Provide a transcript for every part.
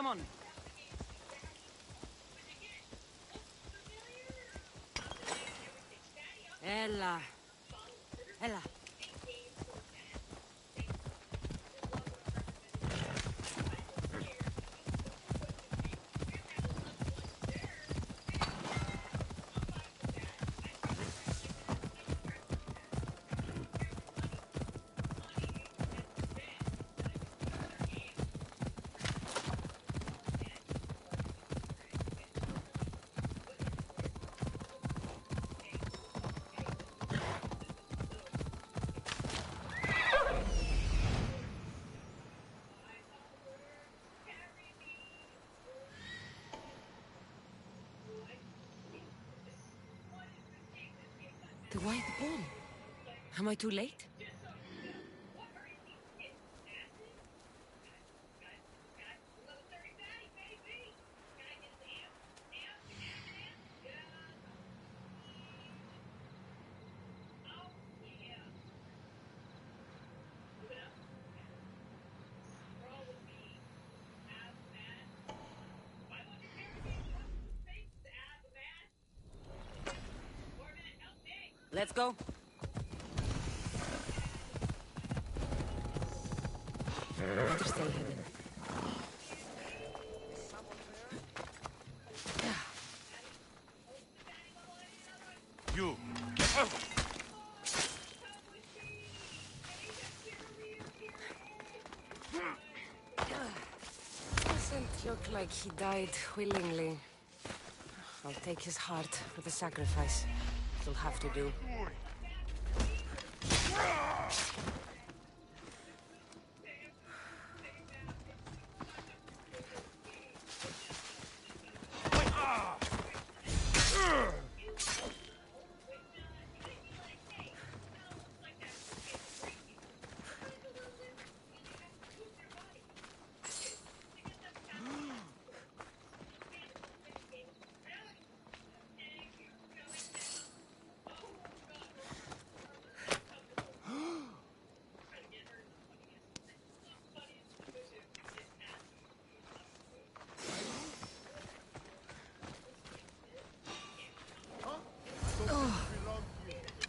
Come on. Ella. Ella. The white bull. Am I too late? Let's go. Better stay hidden. You. Doesn't look like he died willingly. I'll take his heart for the sacrifice. He'll have to do.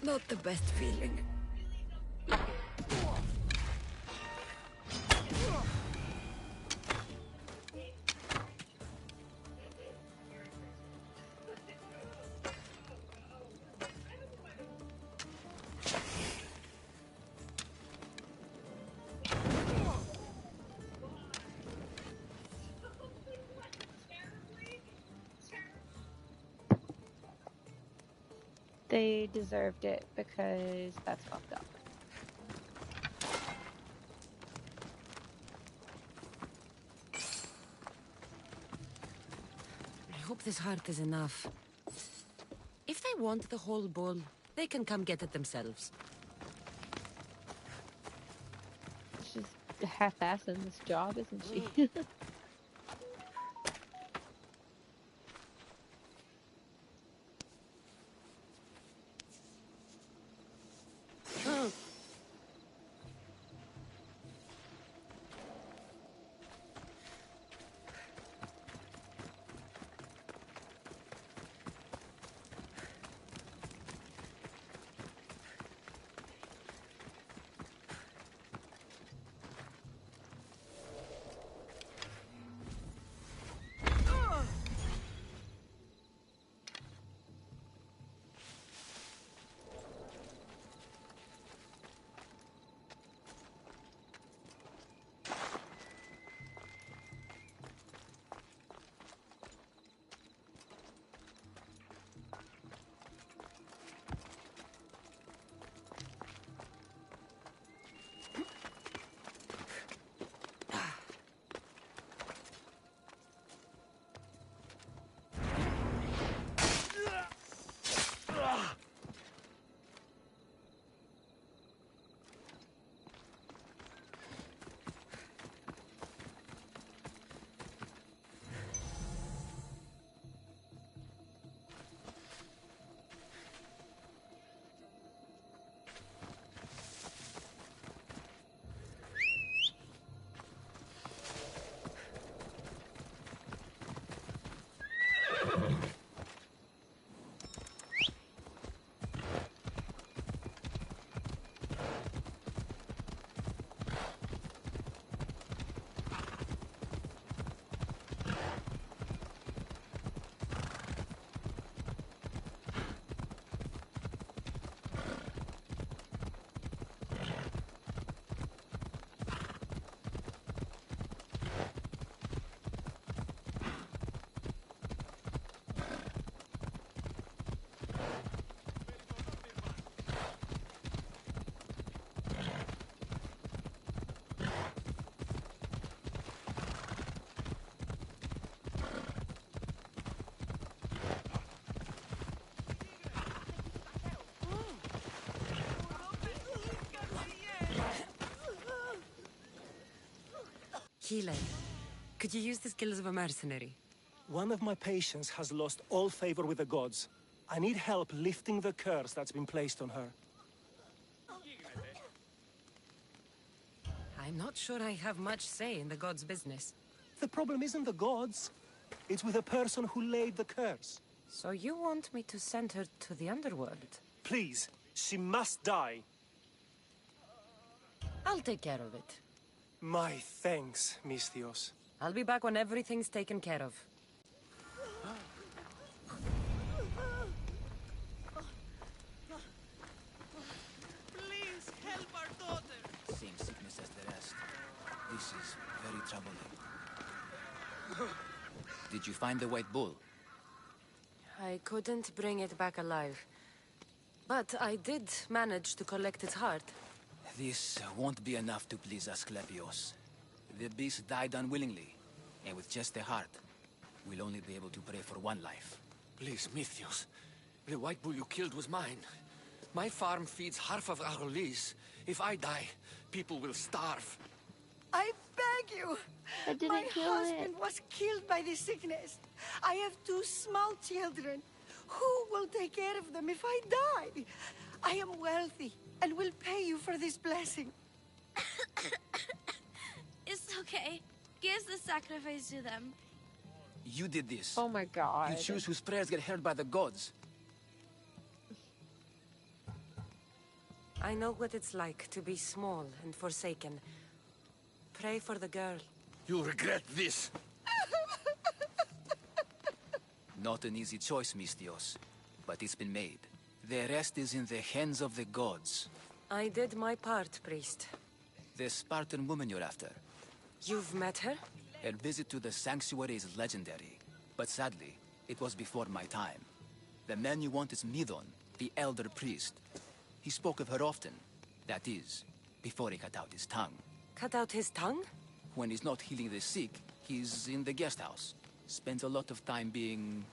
Not the best feeling. They deserved it because that's fucked up. I hope this heart is enough. If they want the whole bull, they can come get it themselves. She's half-assing this job, isn't she? Healer, could you use the skills of a mercenary? One of my patients has lost all favor with the gods. I need help lifting the curse that's been placed on her. I'm not sure I have much say in the gods' business. The problem isn't the gods. It's with the person who laid the curse. So you want me to send her to the underworld? Please, she must die. I'll take care of it. My thanks, Misthios. I'll be back when everything's taken care of. Please help our daughter. Same sickness as the rest. This is very troubling. Did you find the white bull? I couldn't bring it back alive. But I did manage to collect its heart. This won't be enough to please Asclepios. The beast died unwillingly, and with just the heart, we'll only be able to pray for one life. Please, Misthios. The white bull you killed was mine. My farm feeds half of our lease. If I die, people will starve. I beg you! I didn't My kill husband it. was killed by the sickness. I have two small children. Who will take care of them if I die? I am wealthy and will pay you for this blessing. It's okay. Give the sacrifice to them. You did this. Oh my god. You choose whose prayers get heard by the gods. I know what it's like to be small and forsaken. Pray for the girl. You'll regret this. Not an easy choice, Misthios, but it's been made. The rest is in the hands of the gods. I did my part, priest. The Spartan woman you're after. You've met her? Her visit to the sanctuary is legendary, but sadly, it was before my time. The man you want is Midon, the elder priest. He spoke of her often. That is, before he cut out his tongue. Cut out his tongue? When he's not healing the sick, he's in the guest house. Spends a lot of time being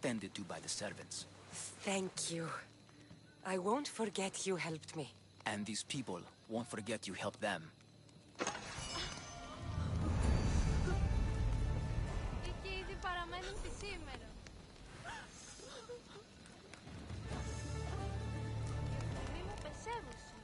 tended to by the servants. Thank you. I won't forget you helped me. And these people won't forget you helped them. Εκεί ήδη παραμένουν τη σήμερα. Μη μου πεσεύωσε.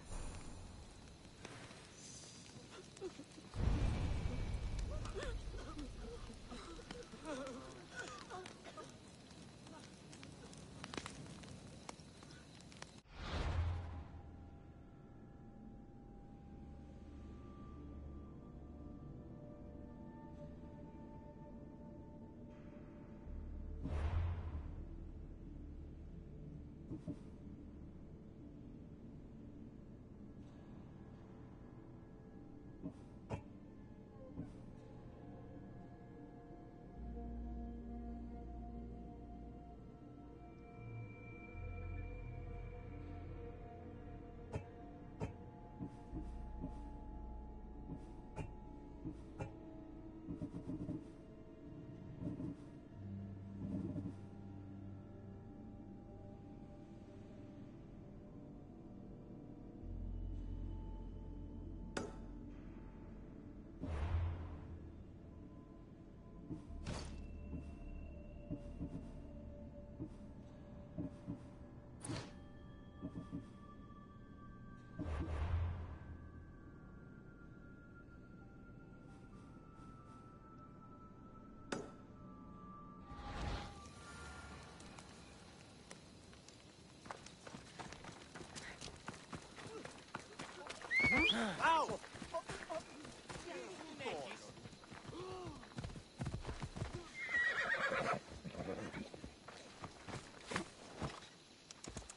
Ow!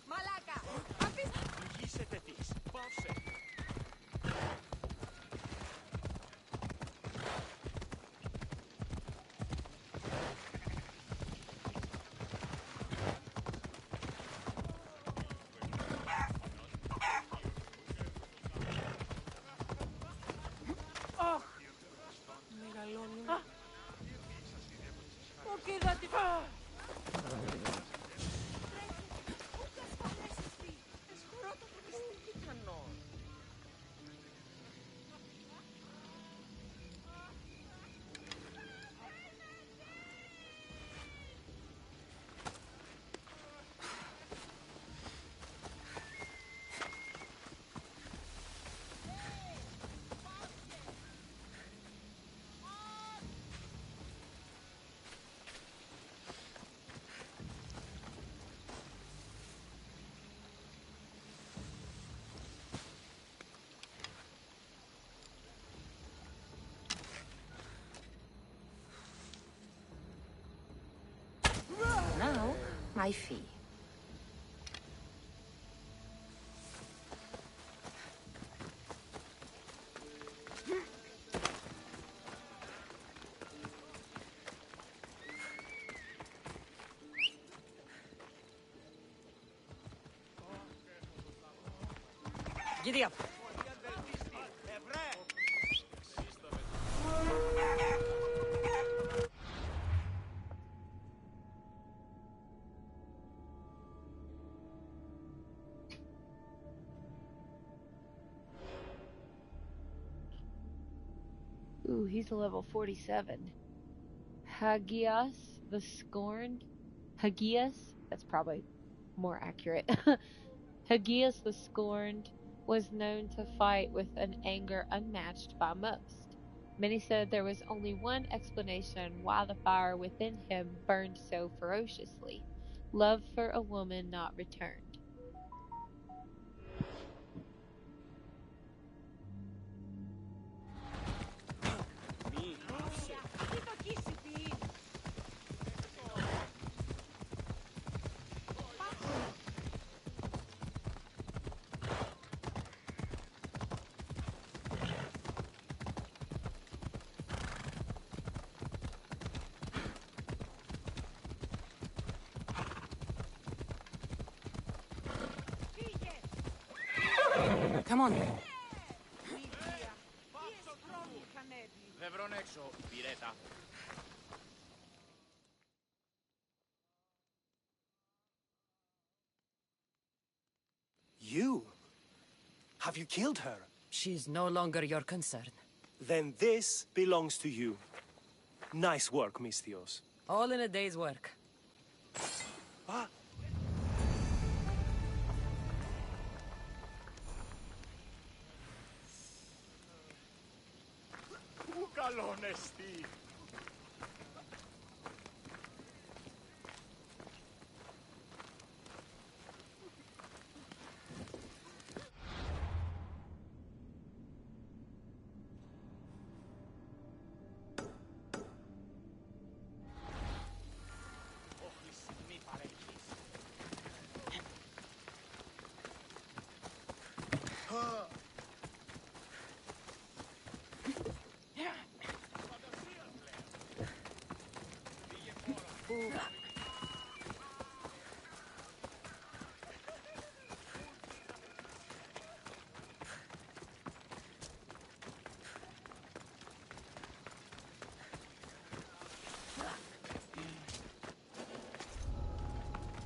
Μαλάκα! Λυγίσετε της. Πάυσε. high fee. Giddy up! Ooh, he's a level 47. Hagias the Scorned. Hagias? That's probably more accurate. Hagias the Scorned was known to fight with an anger unmatched by most. Many said there was only one explanation why the fire within him burned so ferociously: love for a woman not returned. Come on. You? Have you killed her? She's no longer your concern. Then this belongs to you. Nice work, Misthios. All in a day's work. Ah!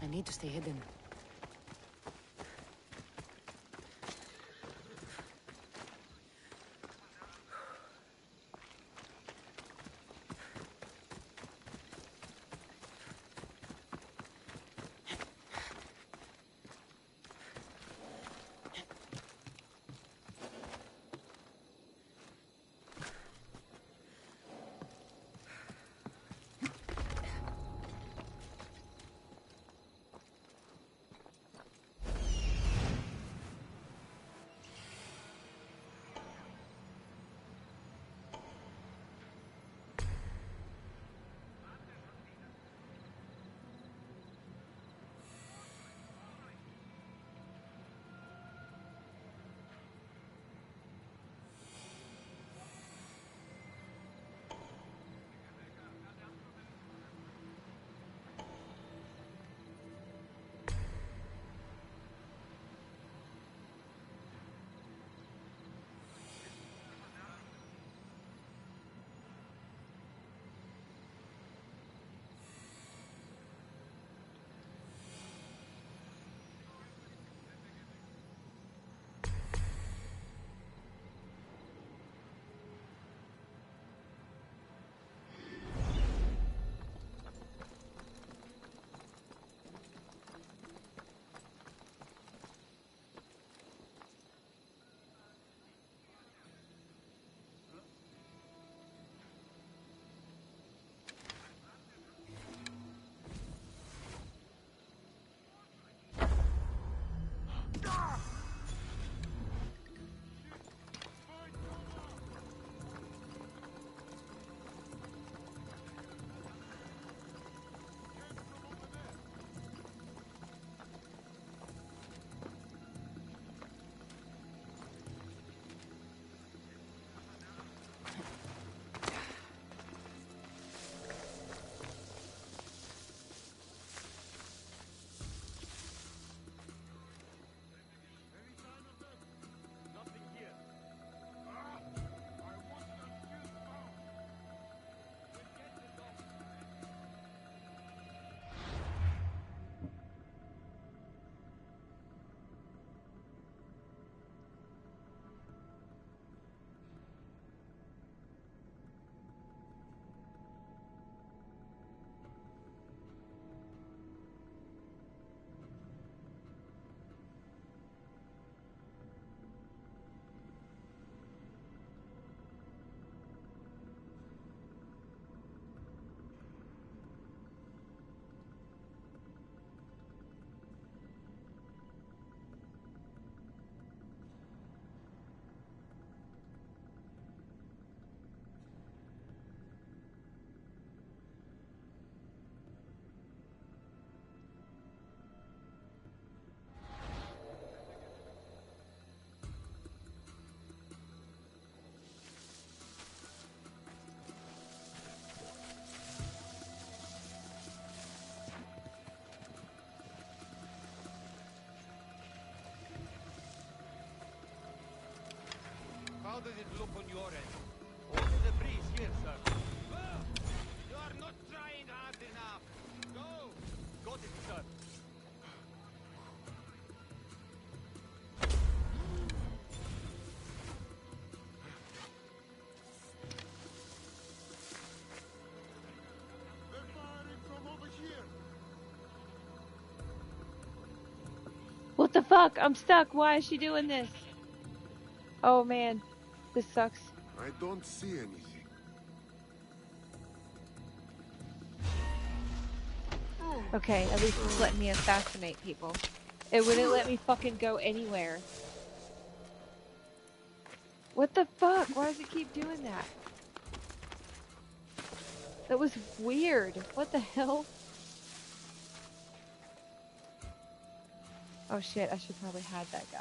I need to stay hidden. How does it look on your end? Only the breeze here, sir. You are not trying hard enough. Go! Got it, sir. They're firing from over here. What the fuck? I'm stuck. Why is she doing this? Oh man, this sucks. I don't see anything. Okay, at least it's letting me assassinate people. It wouldn't let me fucking go anywhere. What the fuck? Why does it keep doing that? That was weird. What the hell? Oh shit, I should probably hide that guy.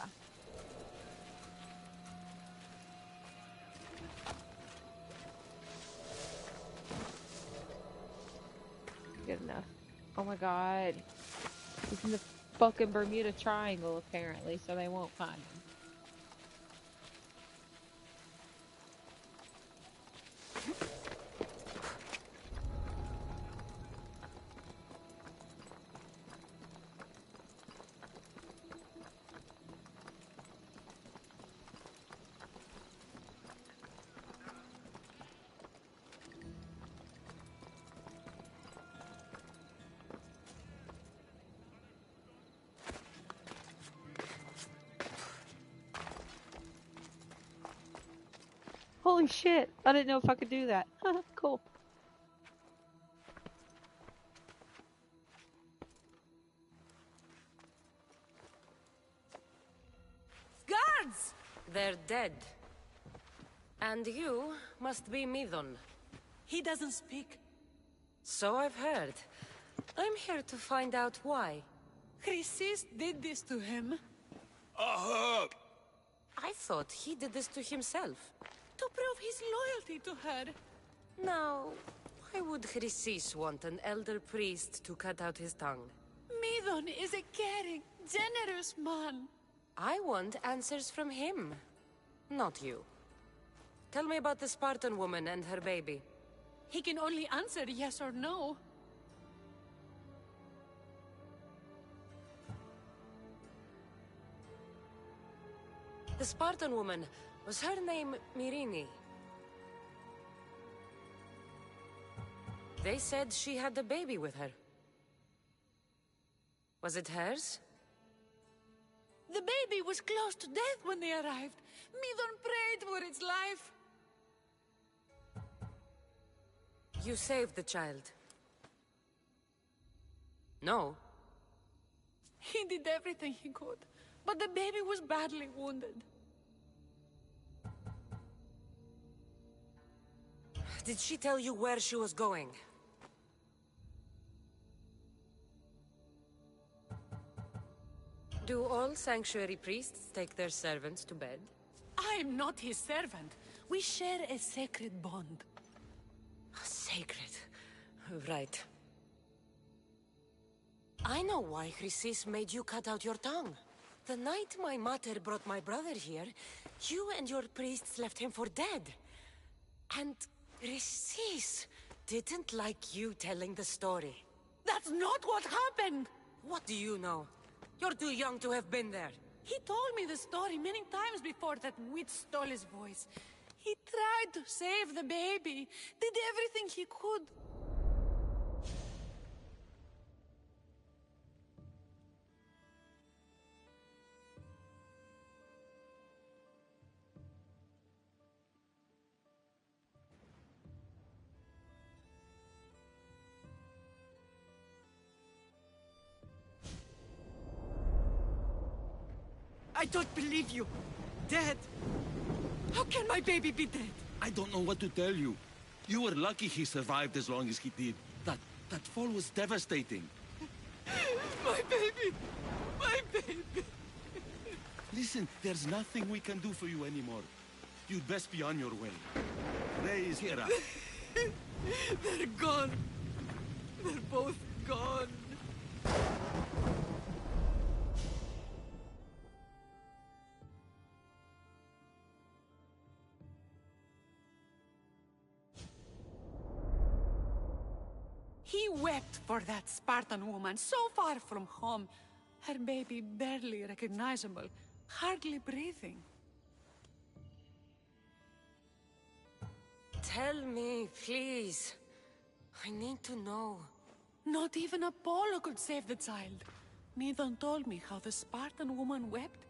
Good enough. Oh my god. He's in the fucking Bermuda Triangle apparently, so they won't find him. Holy shit, I didn't know if I could do that. Cool. Guards! They're dead. And you must be Midon. He doesn't speak. So I've heard. I'm here to find out why. Chrysis did this to him. I thought he did this to himself. To prove his loyalty to her. Now, why would Chrysis want an elder priest to cut out his tongue? Midon is a caring, generous man. I want answers from him, not you. Tell me about the Spartan woman and her baby. He can only answer yes or no. The Spartan woman, was her name Myrine? They said she had a baby with her. Was it hers? The baby was close to death when they arrived. Midon prayed for its life. You saved the child. No. He did everything he could, but the baby was badly wounded. Did she tell you where she was going? Do all sanctuary priests take their servants to bed? I'm not his servant. We share a sacred bond. Sacred. Right. I know why Chrysis made you cut out your tongue. The night my mater brought my brother here, you and your priests left him for dead. And Chrysis didn't like you telling the story. That's not what happened! What do you know? You're too young to have been there. He told me the story many times before that witch stole his voice. He tried to save the baby, did everything he could. I don't believe you. Dead. How can my baby be dead? I don't know what to tell you. You were lucky he survived as long as he did. That fall was devastating. My baby! My baby! Listen, there's nothing we can do for you anymore. You'd best be on your way. Raise here up. They're gone. They're both gone. He wept for that Spartan woman so far from home. Her baby barely recognizable, hardly breathing. Tell me, please. I need to know. Not even Apollo could save the child. Nidon told me how the Spartan woman wept,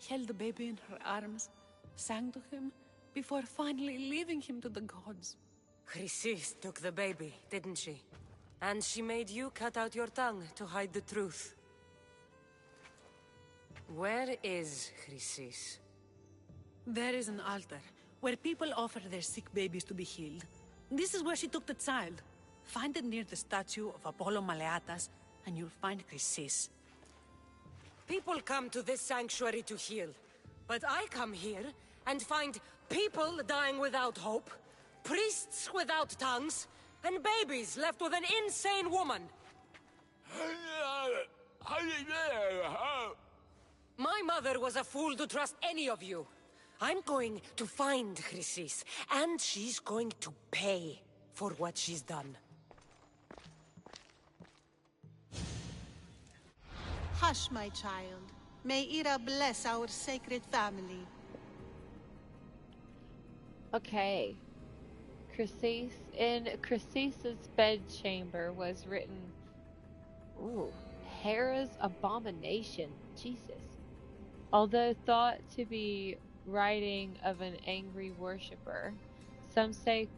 held the baby in her arms, sang to him, before finally leaving him to the gods. Chrysis took the baby, didn't she? And she made you cut out your tongue to hide the truth. Where is Chrysis? There is an altar, where people offer their sick babies to be healed. This is where she took the child. Find it near the statue of Apollo Maleatas, and you'll find Chrysis. People come to this sanctuary to heal. But I come here and find people dying without hope, priests without tongues, and babies left with an insane woman. My mother was a fool to trust any of you. I'm going to find Chrysis, and she's going to pay for what she's done. Hush, my child. May Ira bless our sacred family. Okay. Chrysis. In Chrysis's bedchamber was written, ooh, Hera's abomination. Jesus. Although thought to be writing of an angry worshipper, some say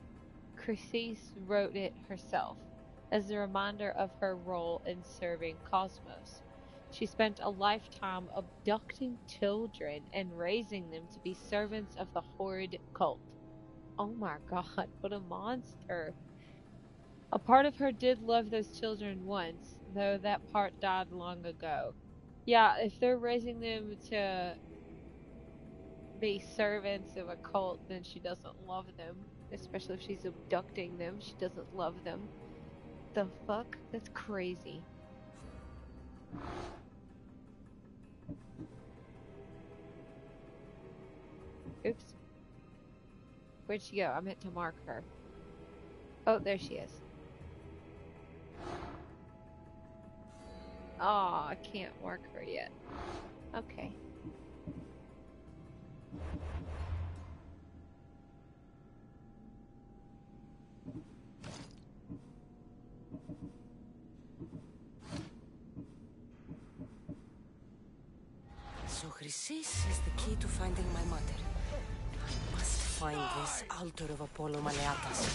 Chrysis wrote it herself, as a reminder of her role in serving Cosmos. She spent a lifetime abducting children and raising them to be servants of the horrid cult. Oh my god, what a monster. A part of her did love those children once, though that part died long ago. Yeah, if they're raising them to be servants of a cult, then she doesn't love them. Especially if she's abducting them, she doesn't love them. The fuck? That's crazy. Oops. Where'd she go? I meant to mark her. Oh, there she is. Aw, I can't mark her yet. Okay. So Chrysis is the key to finding my mother. I must find this altar of Apollo Maleatas.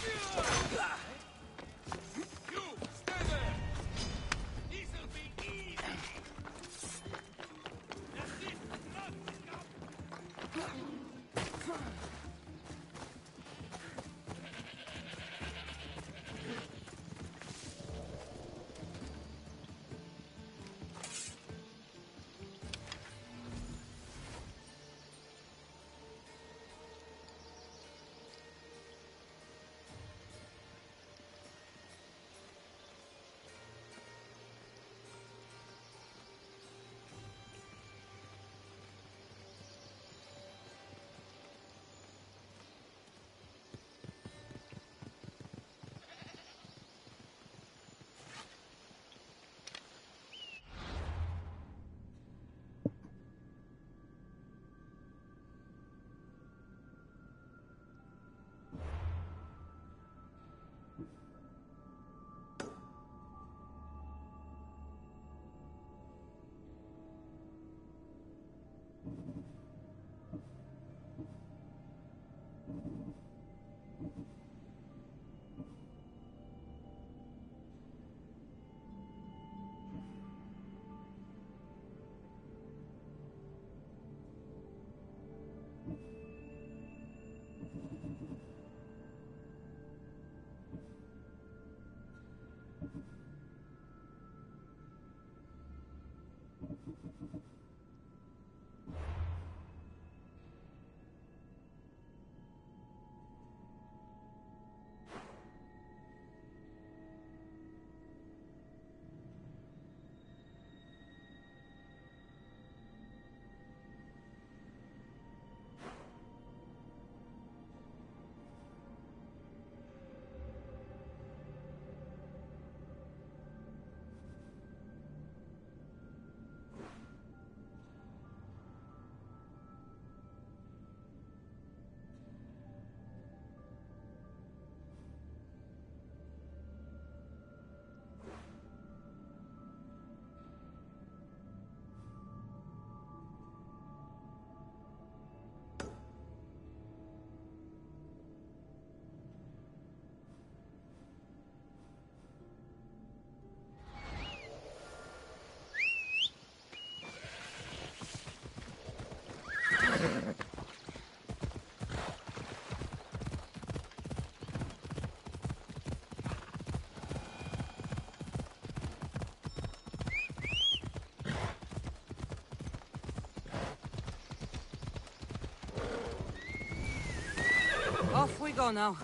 go now.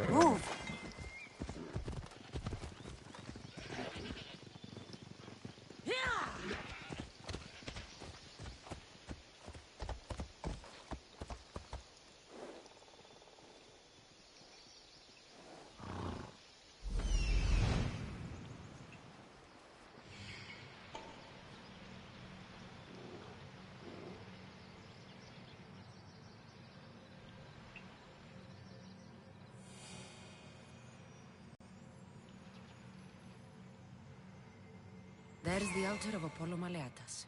Move! There's the altar of Apollo Maleatas.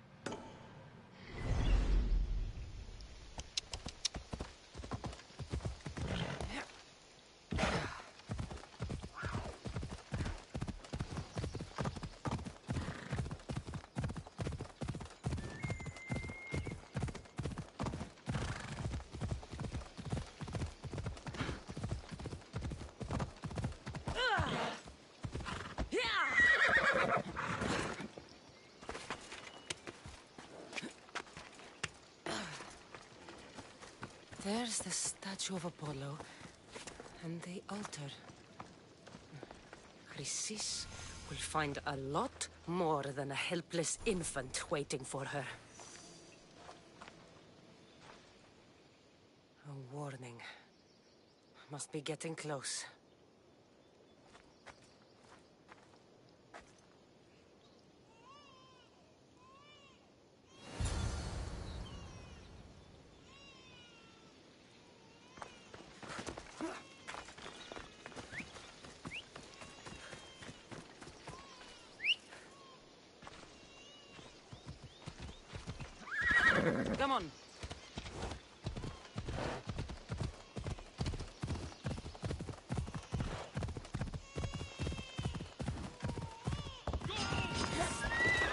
There's the statue of Apollo, and the altar. Chrysis will find a lot more than a helpless infant waiting for her. A warning. Must be getting close. Come on.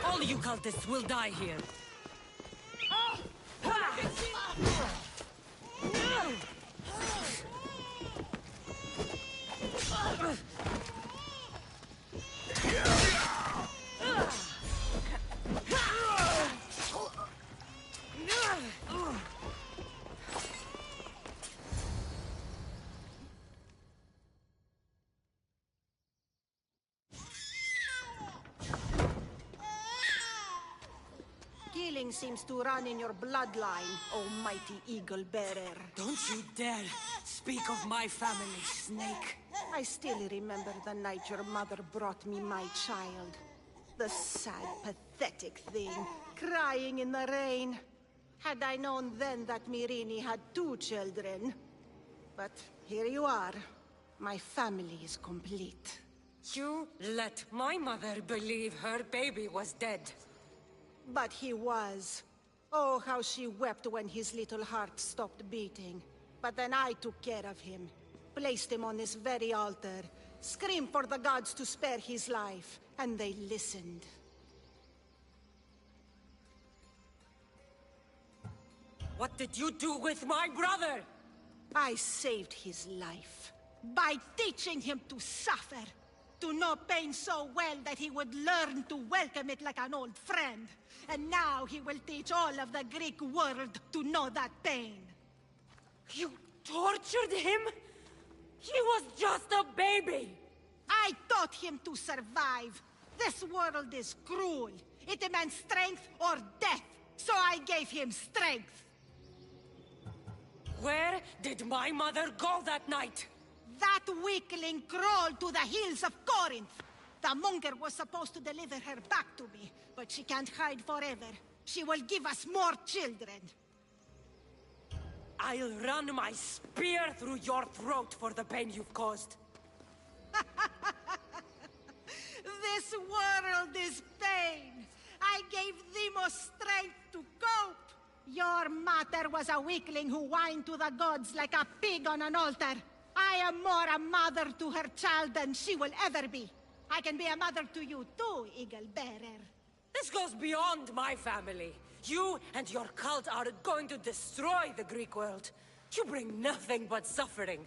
All you cultists will die here. Killing seems to run in your bloodline, almighty eagle bearer. Don't you dare speak of my family, Snake. I still remember the night your mother brought me my child. The sad, pathetic thing, crying in the rain. Had I known then that Myrini had 2 children. But here you are. My family is complete. You let my mother believe her baby was dead. But he was. Oh, how she wept when his little heart stopped beating. But then I took care of him. Placed him on this very altar. Screamed for the gods to spare his life. And they listened. What did you do with my brother? I saved his life. By teaching him to suffer. To know pain so well that he would learn to welcome it like an old friend. And now he will teach all of the Greek world to know that pain. You tortured him? He was just a baby! I taught him to survive. This world is cruel. It demands strength or death. So I gave him strength. Where did my mother go that night? That weakling crawled to the hills of Corinth. The monger was supposed to deliver her back to me, but she can't hide forever. She will give us more children. I'll run my spear through your throat for the pain you've caused. This world is pain. I gave Demos strength to cope. Your mother was a weakling who whined to the gods like a pig on an altar. I am more a mother to her child than she will ever be. I can be a mother to you too, Eagle Bearer. This goes beyond my family. You and your cult are going to destroy the Greek world. You bring nothing but suffering.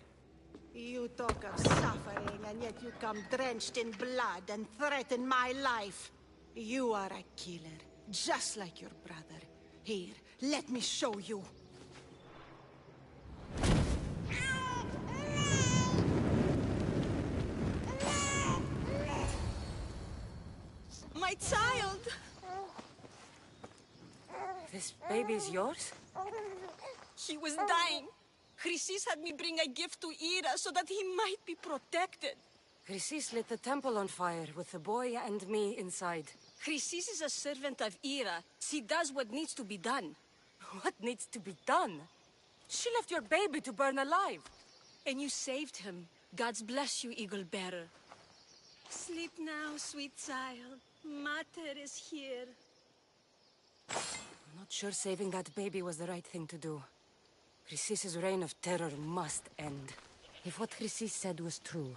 You talk of suffering, and yet you come drenched in blood and threaten my life. You are a killer, just like your brother. Here, let me show you. My child! This baby's yours? He was dying. Chrysis had me bring a gift to Ira so that he might be protected. Chrysis lit the temple on fire with the boy and me inside. Chrysis is a servant of Ira. She does what needs to be done. What needs to be done? She left your baby to burn alive. And you saved him. God's bless you, Eagle Bearer. Sleep now, sweet child. Mater is here. I'm not sure saving that baby was the right thing to do. Chrysis' reign of terror must end. If what Chrysis said was true,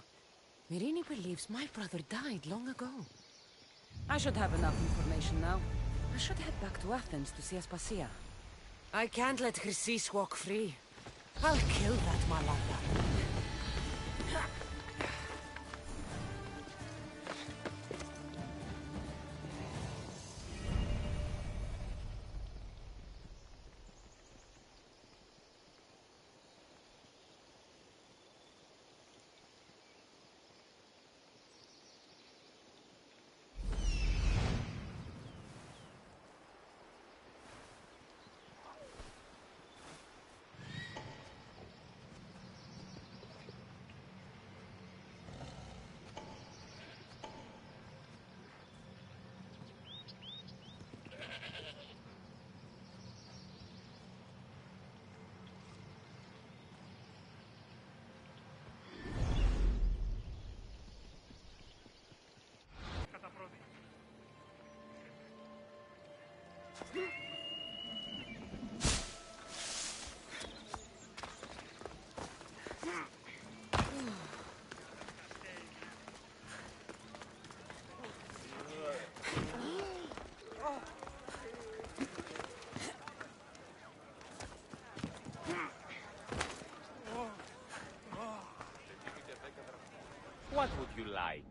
Myrini believes my brother died long ago. I should have enough information now. I should head back to Athens to see Aspasia. I can't let Chrysis walk free. I'll kill that Malanda. What would you like?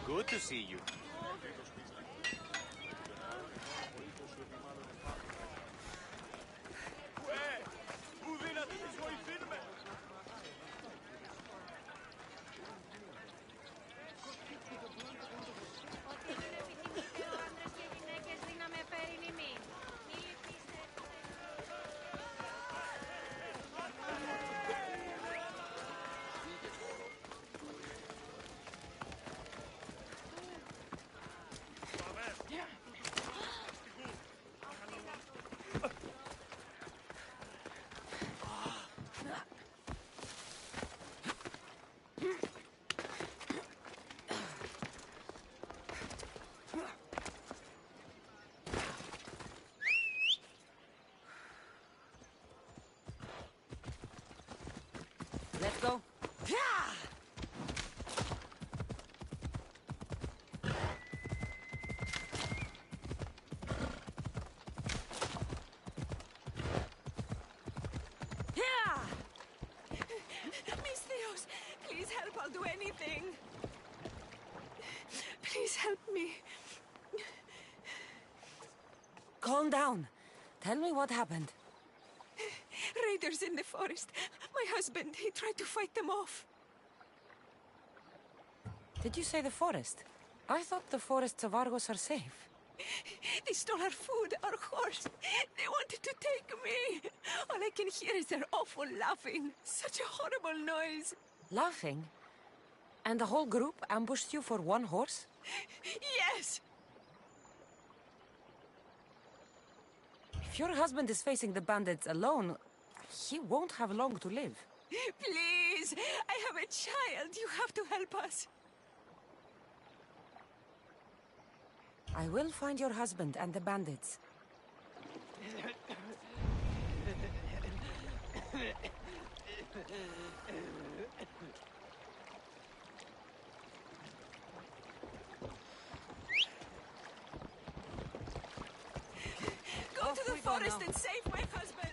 Good to see you. I'll do anything. Please help me. Calm down. Tell me what happened. Raiders in the forest. My husband, he tried to fight them off. Did you say the forest? I thought the forests of Argos are safe. They stole our food, our horse. They wanted to take me. All I can hear is their awful laughing. Such a horrible noise. Laughing? And the whole group ambushed you for one horse? Yes! If your husband is facing the bandits alone, he won't have long to live. Please! I have a child. You have to help us. I will find your husband and the bandits. Go to the forest and save my husband!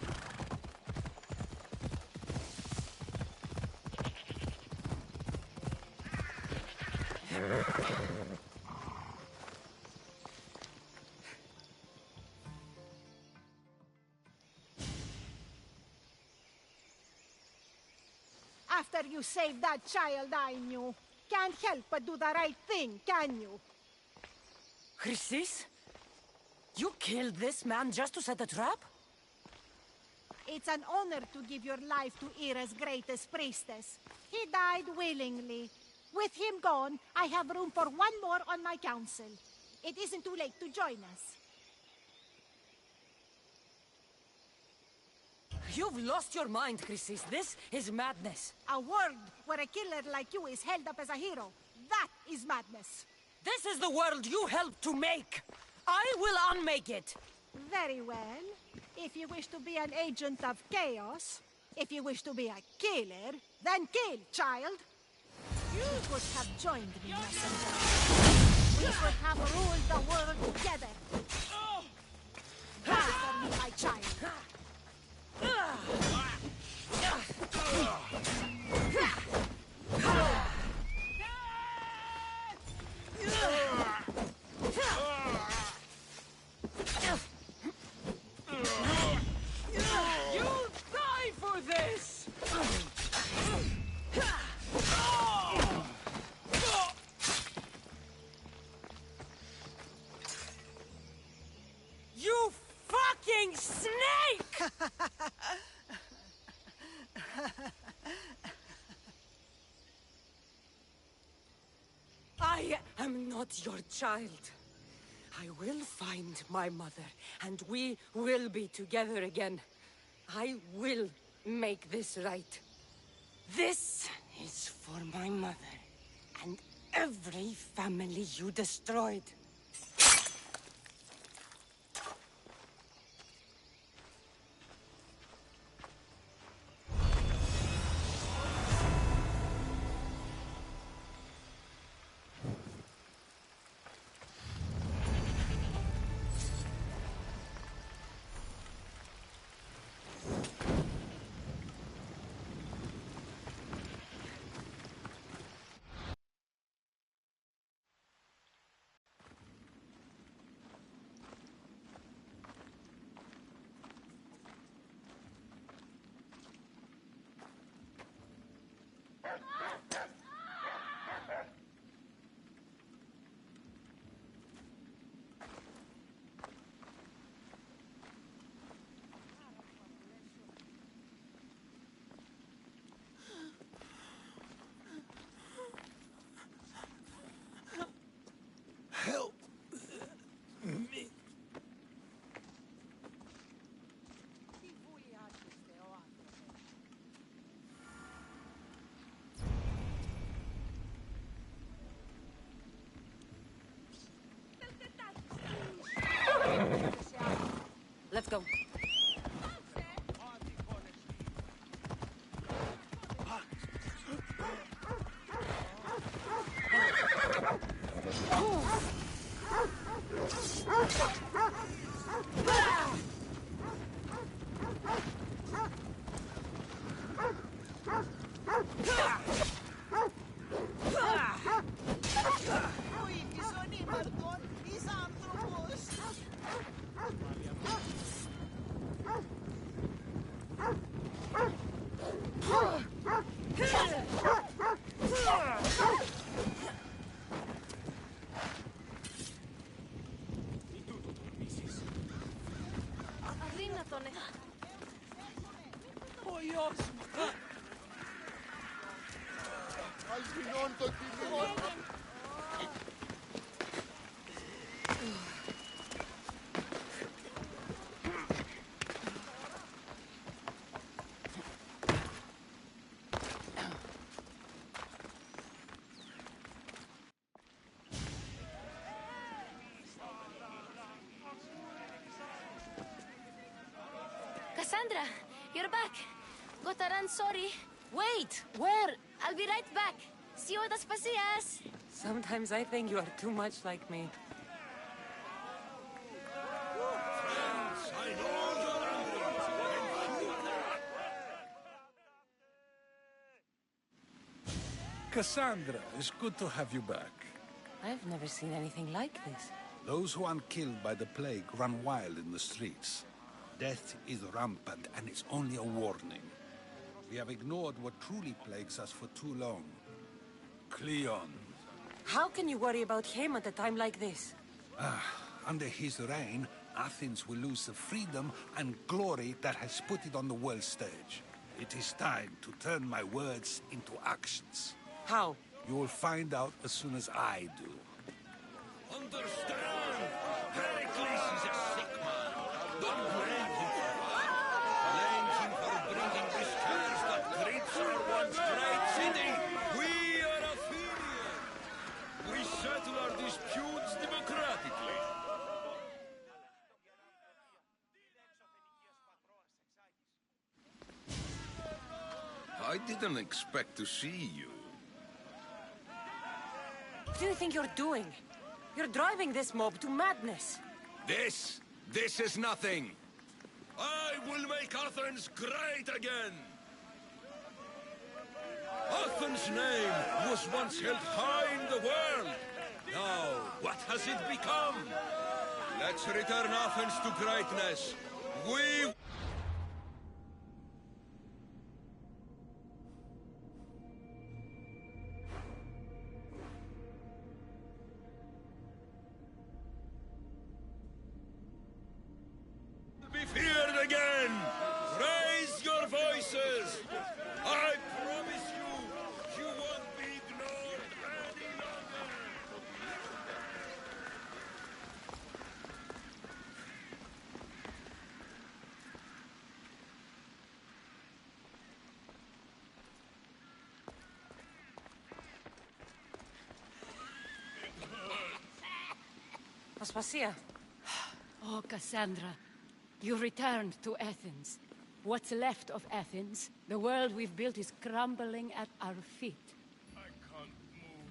After you saved that child I knew, can't help but do the right thing, can you? Chrysis? You killed this man just to set a trap? It's an honor to give your life to Ira's greatest priestess. He died willingly. With him gone, I have room for one more on my council. It isn't too late to join us. You've lost your mind, Chrysis. This is madness. A world where a killer like you is held up as a hero. That is madness. This is the world you helped to make. I will unmake it. Very well. If you wish to be an agent of chaos, if you wish to be a killer, then kill, child. You could have joined me, messenger. We could have ruled the world together. Die for me, my child. You'll die for this! You fucking snake! I am not your child. I will find my mother, and we will be together again. I will make this right. This is for my mother, and every family you destroyed. Help me. Let's go. Kassandra, you're back. Gotaran, sorry. Wait! Where? I'll be right back. See you at the Spasias. Sometimes I think you are too much like me. Kassandra, it's good to have you back. I've never seen anything like this. Those who aren't killed by the plague run wild in the streets. Death is rampant, and it's only a warning. We have ignored what truly plagues us for too long. Cleon. How can you worry about him at a time like this? Under his reign, Athens will lose the freedom and glory that has put it on the world stage. It is time to turn my words into actions. How? You will find out as soon as I do. Understand! Pericles is a sick man. Don't blame him for that. Blame him for bringing this curse that creeps our once great city. We are Athenians. We settle our disputes democratically. I didn't expect to see you. What do you think you're doing? You're driving this mob to madness. This is nothing. I will make Athens great again. Athens' name was once held high in the world. Now, what has it become? Let's return Athens to greatness. We... be feared again! Raise your voices! I promise you, you won't be ignored any longer! Aspasia. Oh, Kassandra. You returned to Athens. What's left of Athens, the world we've built is crumbling at our feet. I can't move.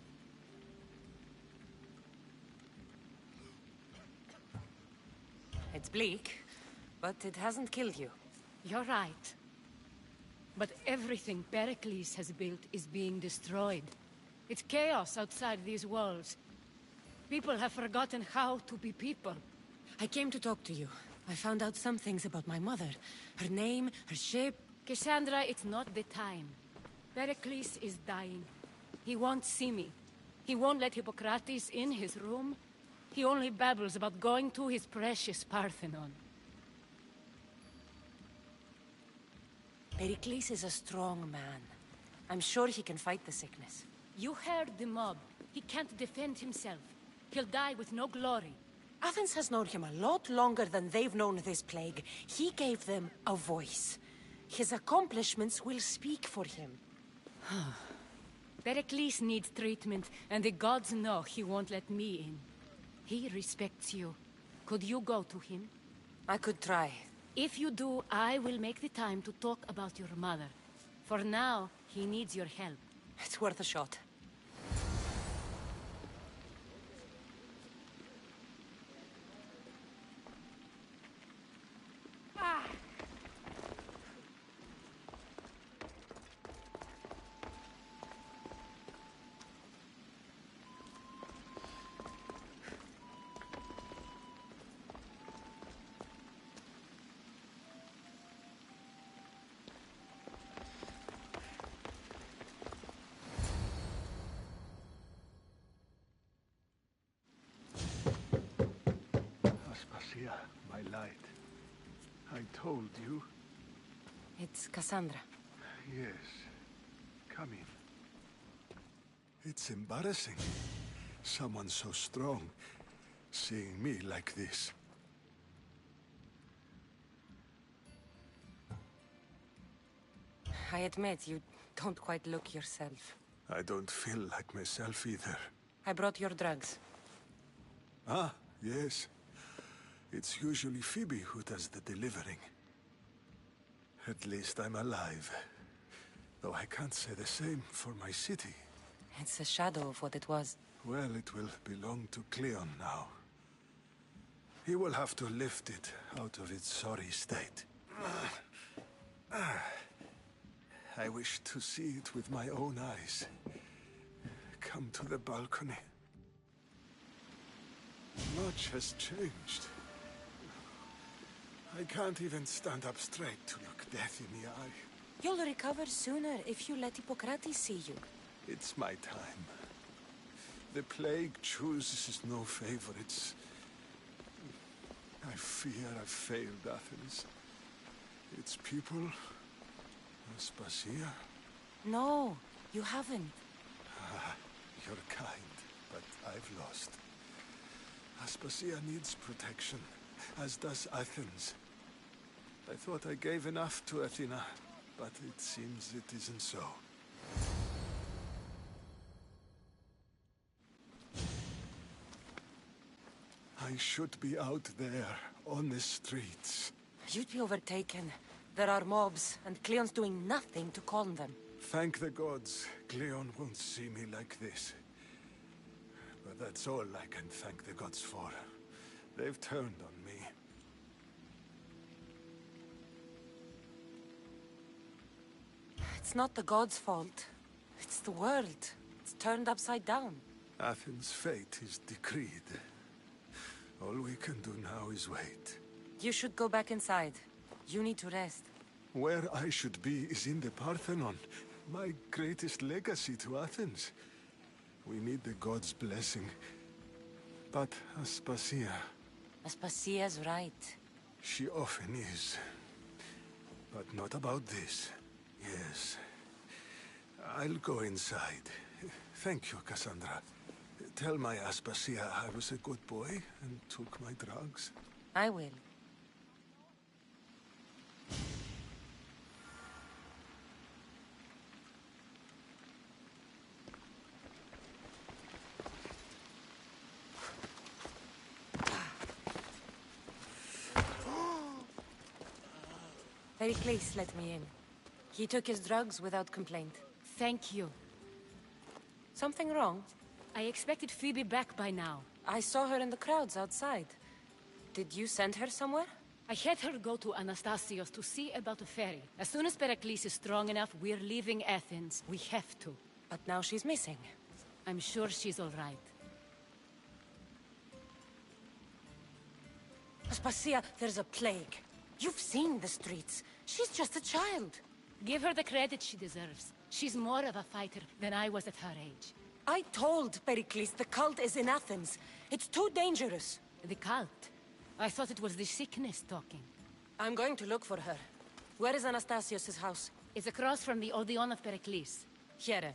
It's bleak, but it hasn't killed you. You're right. But everything Pericles has built is being destroyed. It's chaos outside these walls. People have forgotten how to be people. I came to talk to you. I found out some things about my mother. Her name, her shape... Kassandra, it's not the time. Pericles is dying. He won't see me. He won't let Hippocrates in his room. He only babbles about going to his precious Parthenon. Pericles is a strong man. I'm sure he can fight the sickness. You heard the mob. He can't defend himself. He'll die with no glory. Athens has known him a lot longer than they've known this plague. He gave them a voice. His accomplishments will speak for him. Pericles needs treatment, and the gods know he won't let me in. He respects you. Could you go to him? I could try. If you do, I will make the time to talk about your mother. For now, he needs your help. It's worth a shot. My light. I told you. It's Kassandra. Yes. Come in. It's embarrassing. Someone so strong, seeing me like this. I admit, you don't quite look yourself. I don't feel like myself either. I brought your drugs. Ah, yes. It's usually Phoebe who does the delivering. At least I'm alive. Though I can't say the same for my city. It's a shadow of what it was. Well, it will belong to Cleon now. He will have to lift it out of its sorry state. I wish to see it with my own eyes. Come to the balcony. Much has changed. I can't even stand up straight to look death in the eye. You'll recover sooner if you let Hippocrates see you. It's my time. The plague chooses no favorites. I fear I've failed Athens. Its people, Aspasia. No, you haven't. Ah, you're kind, but I've lost. Aspasia needs protection, as does Athens. I thought I gave enough to Athena, but it seems it isn't so. I should be out there, on the streets. You'd be overtaken. There are mobs, and Cleon's doing nothing to calm them. Thank the gods, Cleon won't see me like this. But that's all I can thank the gods for. They've turned on me. It's not the gods' fault. It's the world. It's turned upside down. Athens' fate is decreed. All we can do now is wait. You should go back inside. You need to rest. Where I should be is in the Parthenon, my greatest legacy to Athens. We need the gods' blessing. But Aspasia... Aspasia's right. She often is. But not about this. Yes. I'll go inside. Thank you, Kassandra. Tell my Aspasia I was a good boy and took my drugs. I will. Pericles let me in. He took his drugs without complaint. Thank you. Something wrong? I expected Phoebe back by now. I saw her in the crowds outside. Did you send her somewhere? I had her go to Anastasios to see about a ferry. As soon as Pericles is strong enough, we're leaving Athens. We have to. But now she's missing. I'm sure she's all right. Aspasia, there's a plague. You've seen the streets. She's just a child. Give her the credit she deserves. She's more of a fighter than I was at her age. I told Pericles the cult is in Athens. It's too dangerous. The cult? I thought it was the sickness talking. I'm going to look for her. Where is Anastasios' house? It's across from the Odeon of Pericles. Here.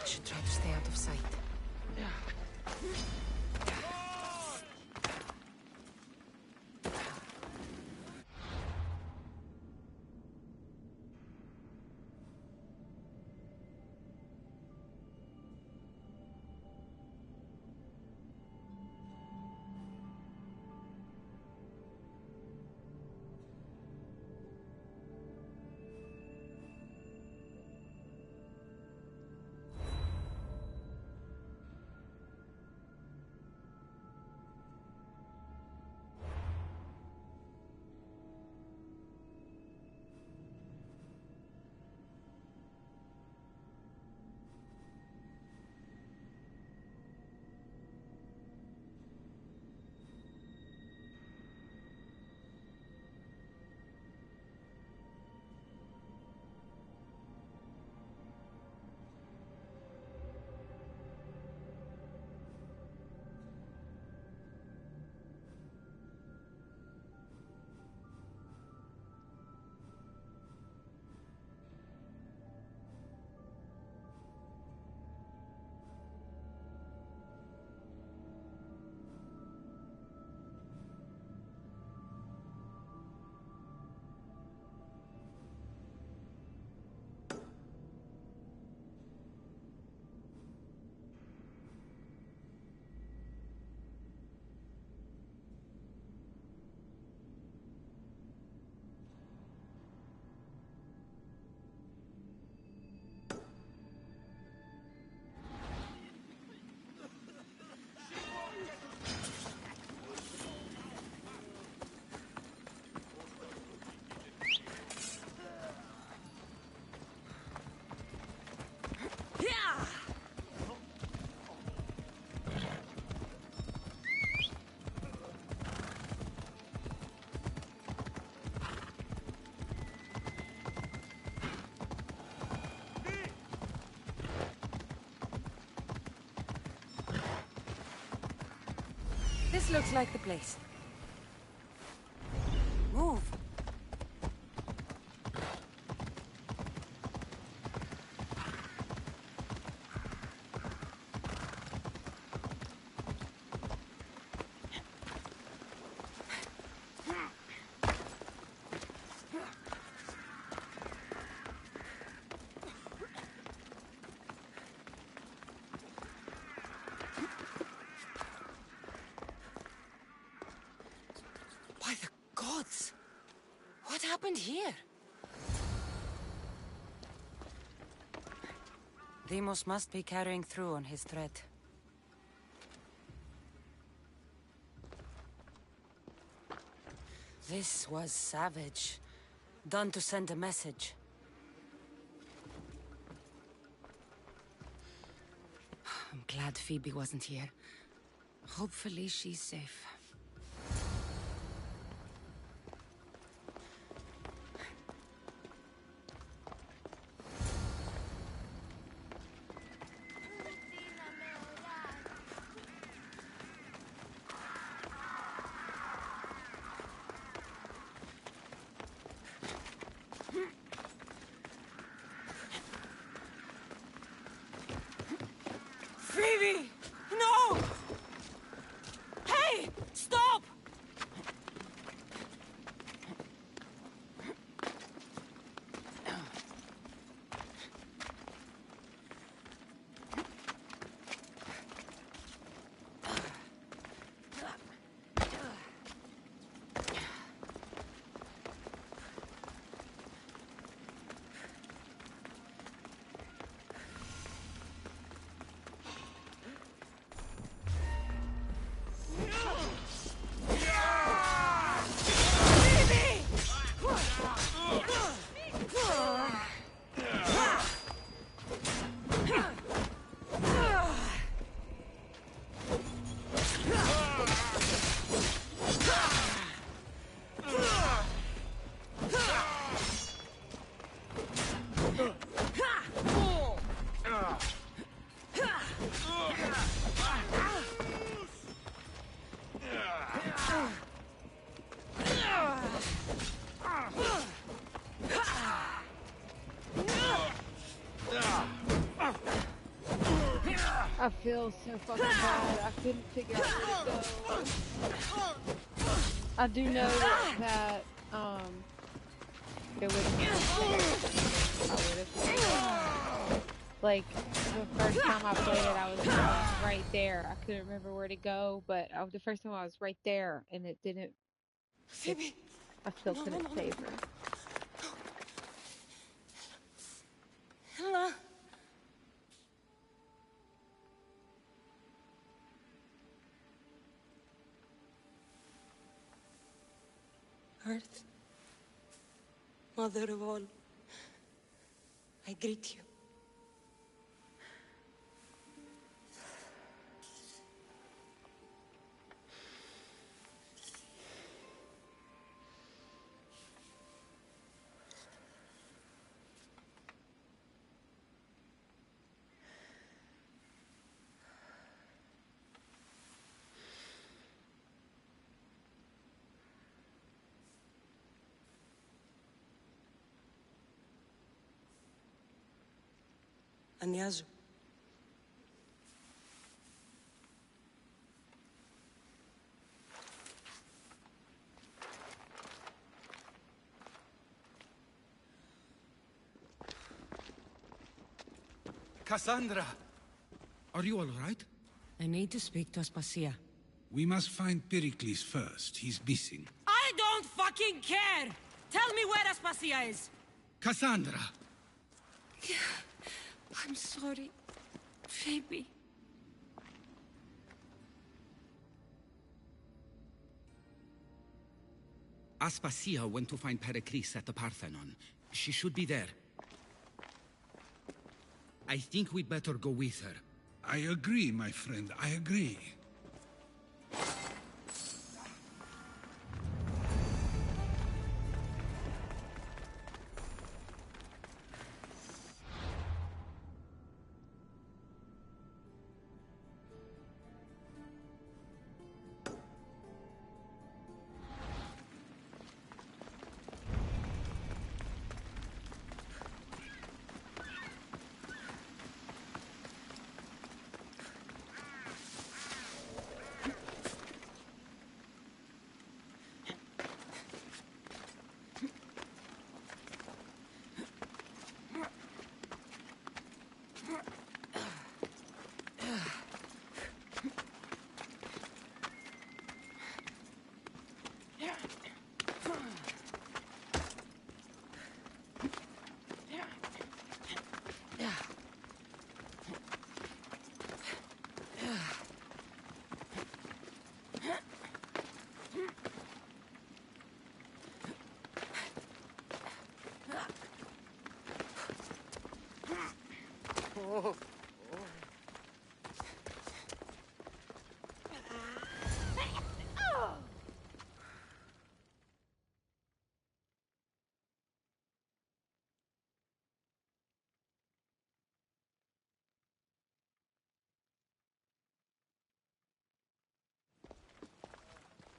Should try to stay out of sight. This looks like the place. Move. By the gods! What happened here? Demos must be carrying through on his threat. This was savage. Done to send a message. I'm glad Phoebe wasn't here. Hopefully she's safe. Phoebe! No! Hey! I feel so fucking bad. I couldn't figure out where to go. I do know that it would have like the first time I played it, I was right there. I couldn't remember where to go, but the first time I was right there, and it didn't. Phoebe, I still couldn't save her. Ella. Earth, Mother of all, I greet you. Ανιάζω. Kassandra! Are you all right? I need to speak to Aspasia. We must find Pericles first. He's missing. I don't fucking care! Tell me where Aspasia is! Kassandra! I'm sorry, Phoebe. Aspasia went to find Pericles at the Parthenon. She should be there. I think we'd better go with her. I agree, my friend. I agree.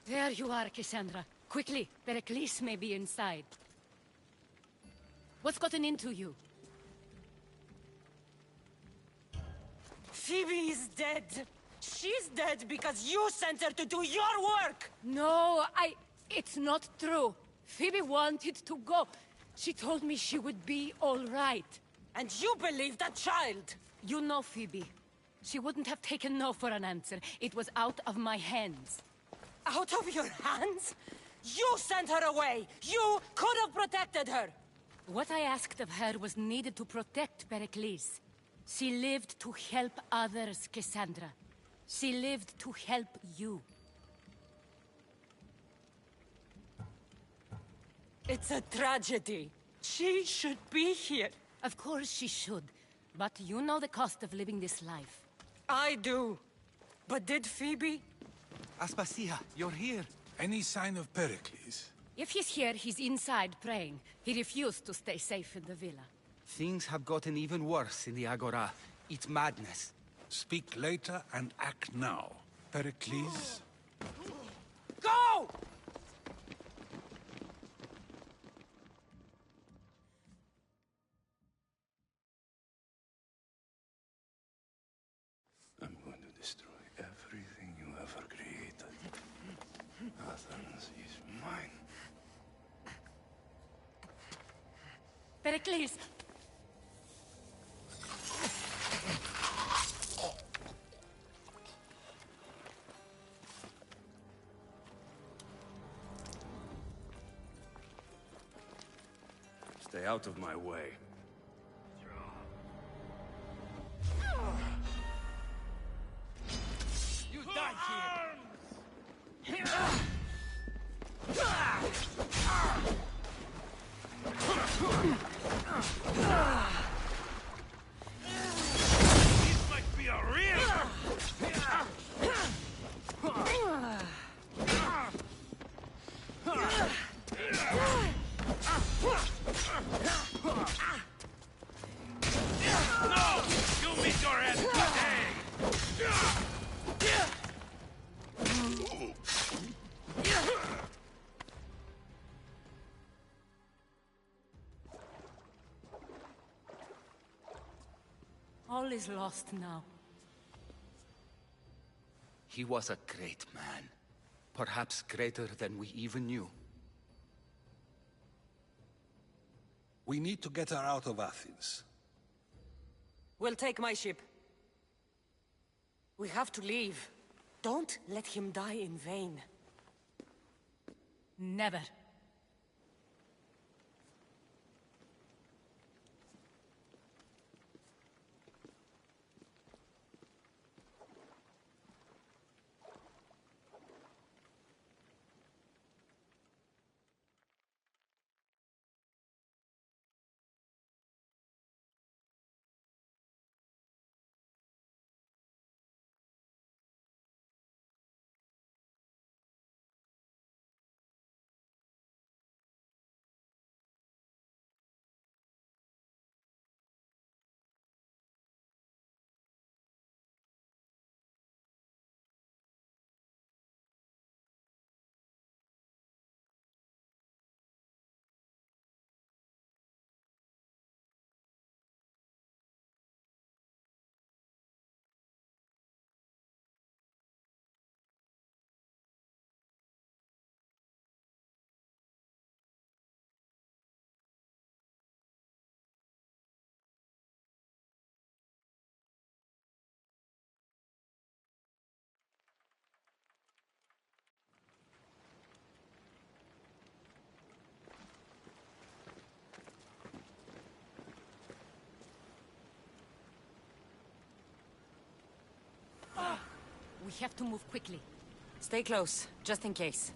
There you are, Kassandra. Quickly, Pericles may be inside. What's gotten into you? Phoebe is dead. She's dead because you sent her to do your work! No, it's not true. Phoebe wanted to go. She told me she would be all right. And you believe that child? You know Phoebe. She wouldn't have taken no for an answer. It was out of my hands. Out of your hands? You sent her away! You could have protected her! What I asked of her was needed to protect Pericles. She lived to help others, Kassandra. She lived to help you. It's a tragedy. She should be here. Of course she should. But you know the cost of living this life. I do. But did Phoebe? Aspasia, you're here. Any sign of Pericles? If he's here, he's inside praying. He refused to stay safe in the villa. Things have gotten even worse in the Agora. It's madness. Speak later and act now. Pericles? Go! Athens is mine. Pericles! Stay out of my way. You die here! This might be a real... No! You meet your end today! All is lost now. He was a great man. Perhaps greater than we even knew. We need to get her out of Athens. We'll take my ship. We have to leave. Don't let him die in vain. Never. We have to move quickly. Stay close, just in case.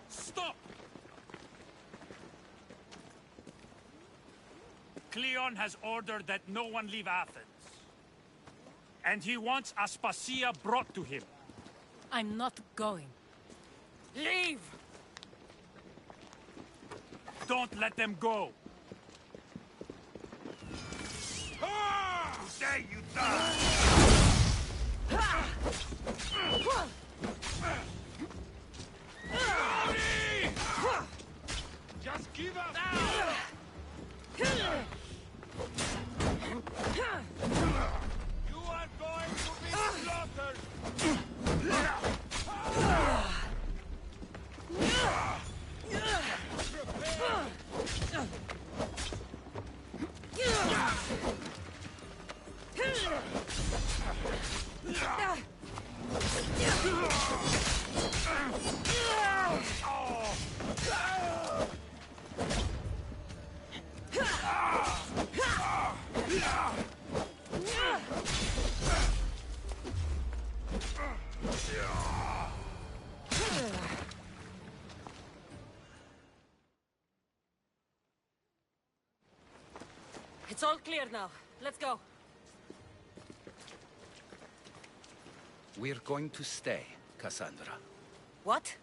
Stop! Cleon has ordered that no one leave Athens. And he wants Aspasia brought to him. I'm not going. Leave! Don't let them go. Today you die! Just give up now! You are going to be slaughtered! It's all clear now. Let's go. We're going to stay, Kassandra. What?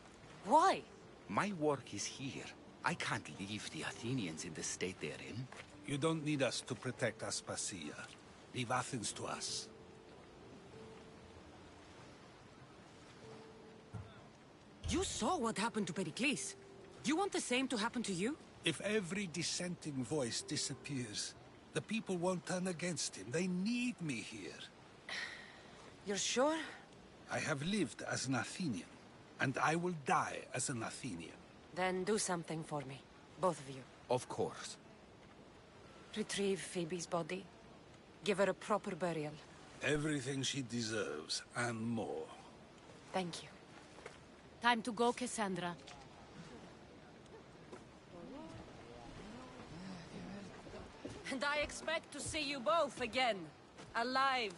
Why? My work is here. I can't leave the Athenians in the state they're in. You don't need us to protect Aspasia. Leave Athens to us. You saw what happened to Pericles. Do you want the same to happen to you? If every dissenting voice disappears, the people won't turn against him. They need me here. You're sure? I have lived as an Athenian, and I will die as an Athenian. Then do something for me. Both of you. Of course. Retrieve Phoebe's body. Give her a proper burial. Everything she deserves, and more. Thank you. Time to go, Kassandra. And I expect to see you both again. Alive.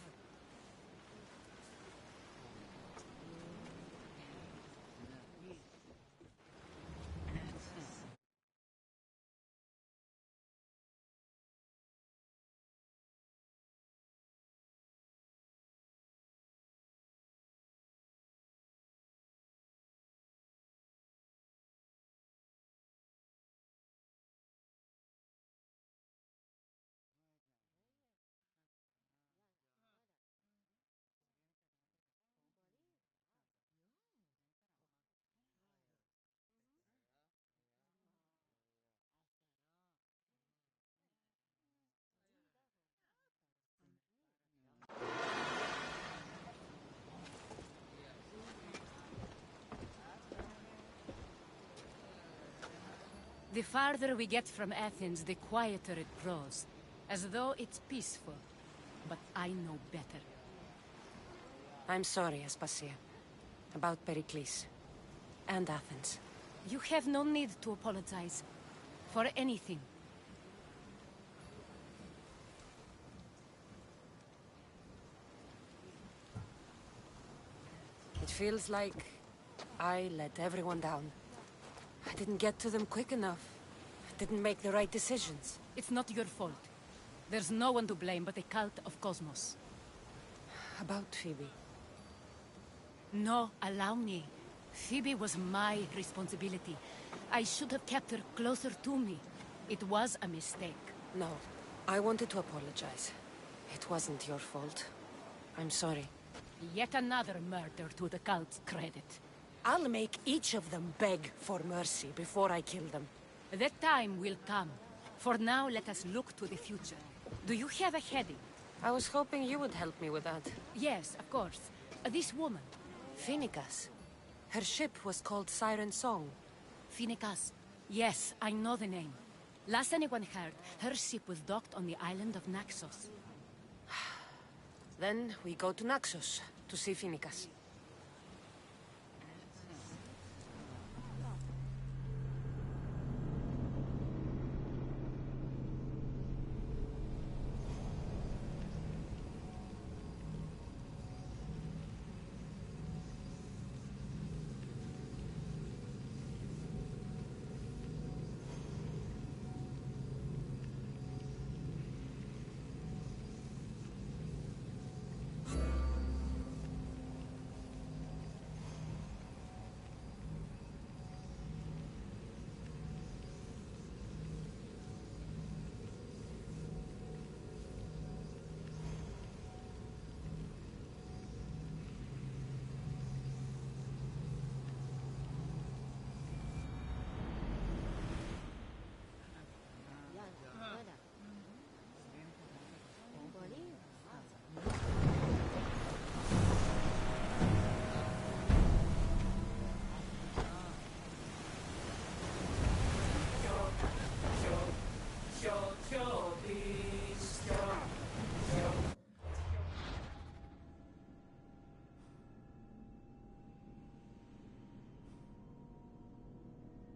The farther we get from Athens, the quieter it grows. As though it's peaceful. But I know better. I'm sorry, Aspasia. About Pericles. And Athens. You have no need to apologize. For anything. It feels like I let everyone down. I didn't get to them quick enough. I didn't make the right decisions. It's not your fault. There's no one to blame but the cult of Cosmos. About Phoebe. No, allow me. Phoebe was my responsibility. I should have kept her closer to me. It was a mistake. No, I wanted to apologize. It wasn't your fault. I'm sorry. Yet another murder to the cult's credit. I'll make each of them beg for mercy before I kill them. That time will come. For now, let us look to the future. Do you have a heading? I was hoping you would help me with that. Yes, of course. This woman. Phoenicas. Her ship was called Siren Song. Phoenicas. Yes, I know the name. Last anyone heard, her ship was docked on the island of Naxos. Then we go to Naxos to see Phoenicas.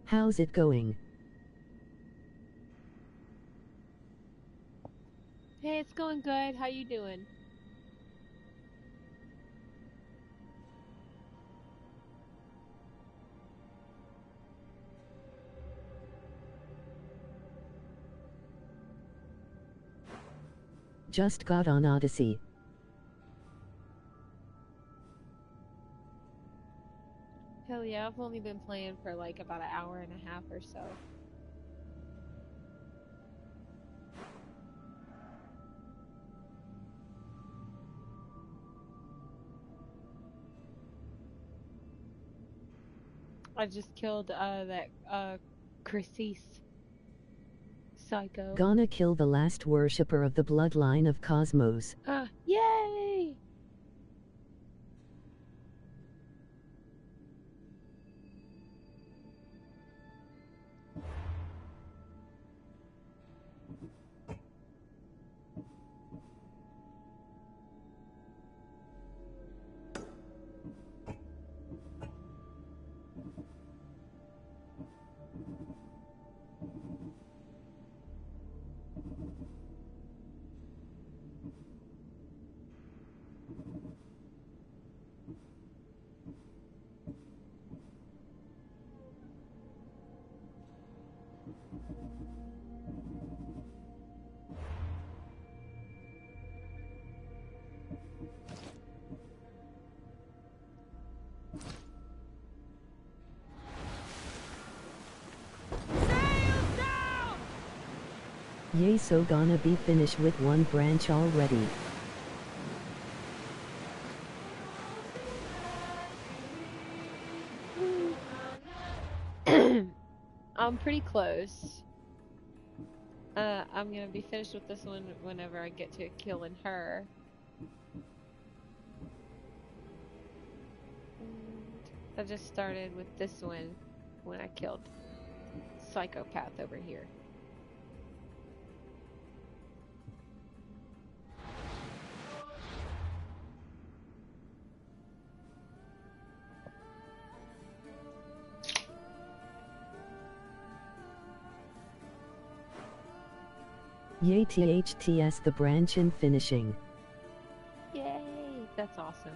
How's it going? Hey, it's going good. How you doing? Just got on Odyssey. Hell yeah, I've only been playing for like about an hour and a half or so. I just killed that Chrysis psycho. Gonna kill the last worshipper of the bloodline of Cosmos. Yay! Yay, so gonna be finished with one branch already. I'm pretty close. I'm gonna be finished with this one whenever I get to killing her. And I just started with this one when I killed Psychopath over here. Yay, THTS the branch in finishing. Yay! That's awesome.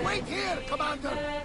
Wait here, Commander!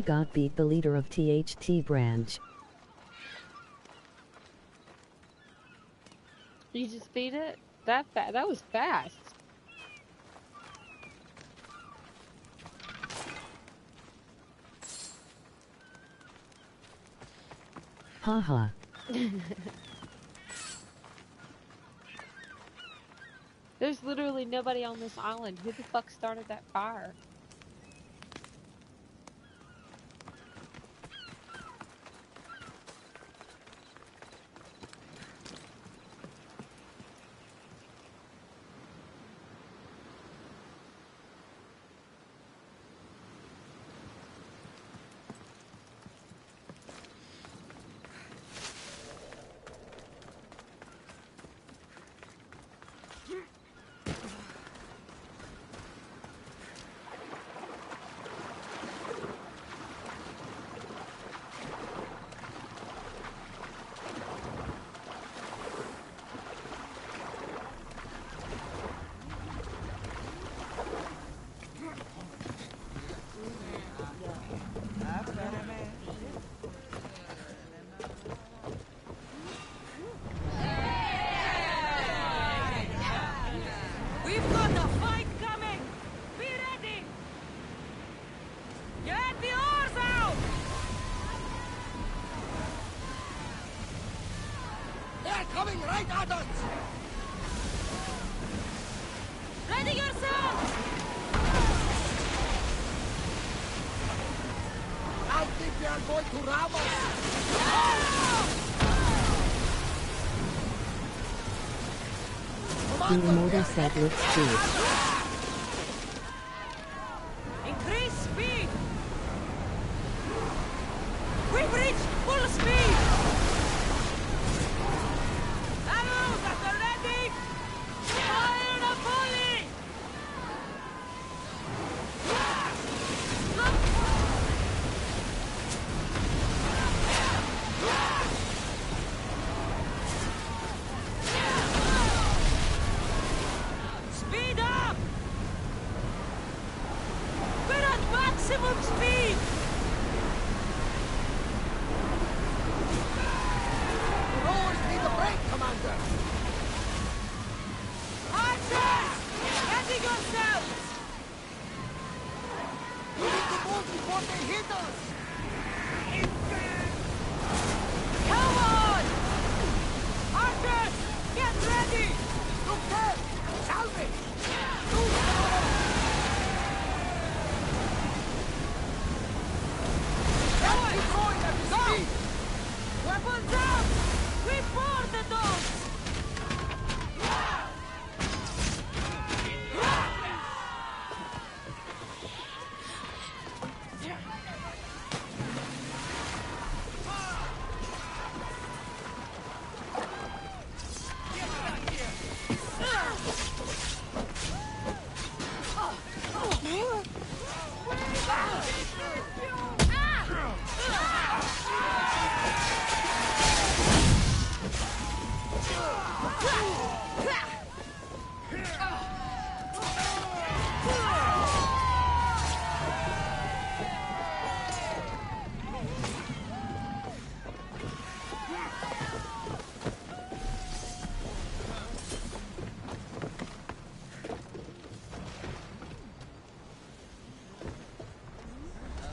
got beat the leader of THT branch. You just beat it? That was fast. Haha. There's literally nobody on this island. Who the fuck started that fire? We've got a fight coming! Be ready! Get the oars out! They're coming right at us! Ready yourself! I think they are going to ram us! The immortal set looks good. Increase speed! We've reached full speed! Arrows at the ready! Fire the volley! Speed up! We're at maximum speed! Rowers need a break, Commander! Archers! Ready yourselves! We need to move before they hit us! Come on! Archers! Get ready! Look there! Salvage! Let's keep going at the speed! Weapons out! We board the dogs!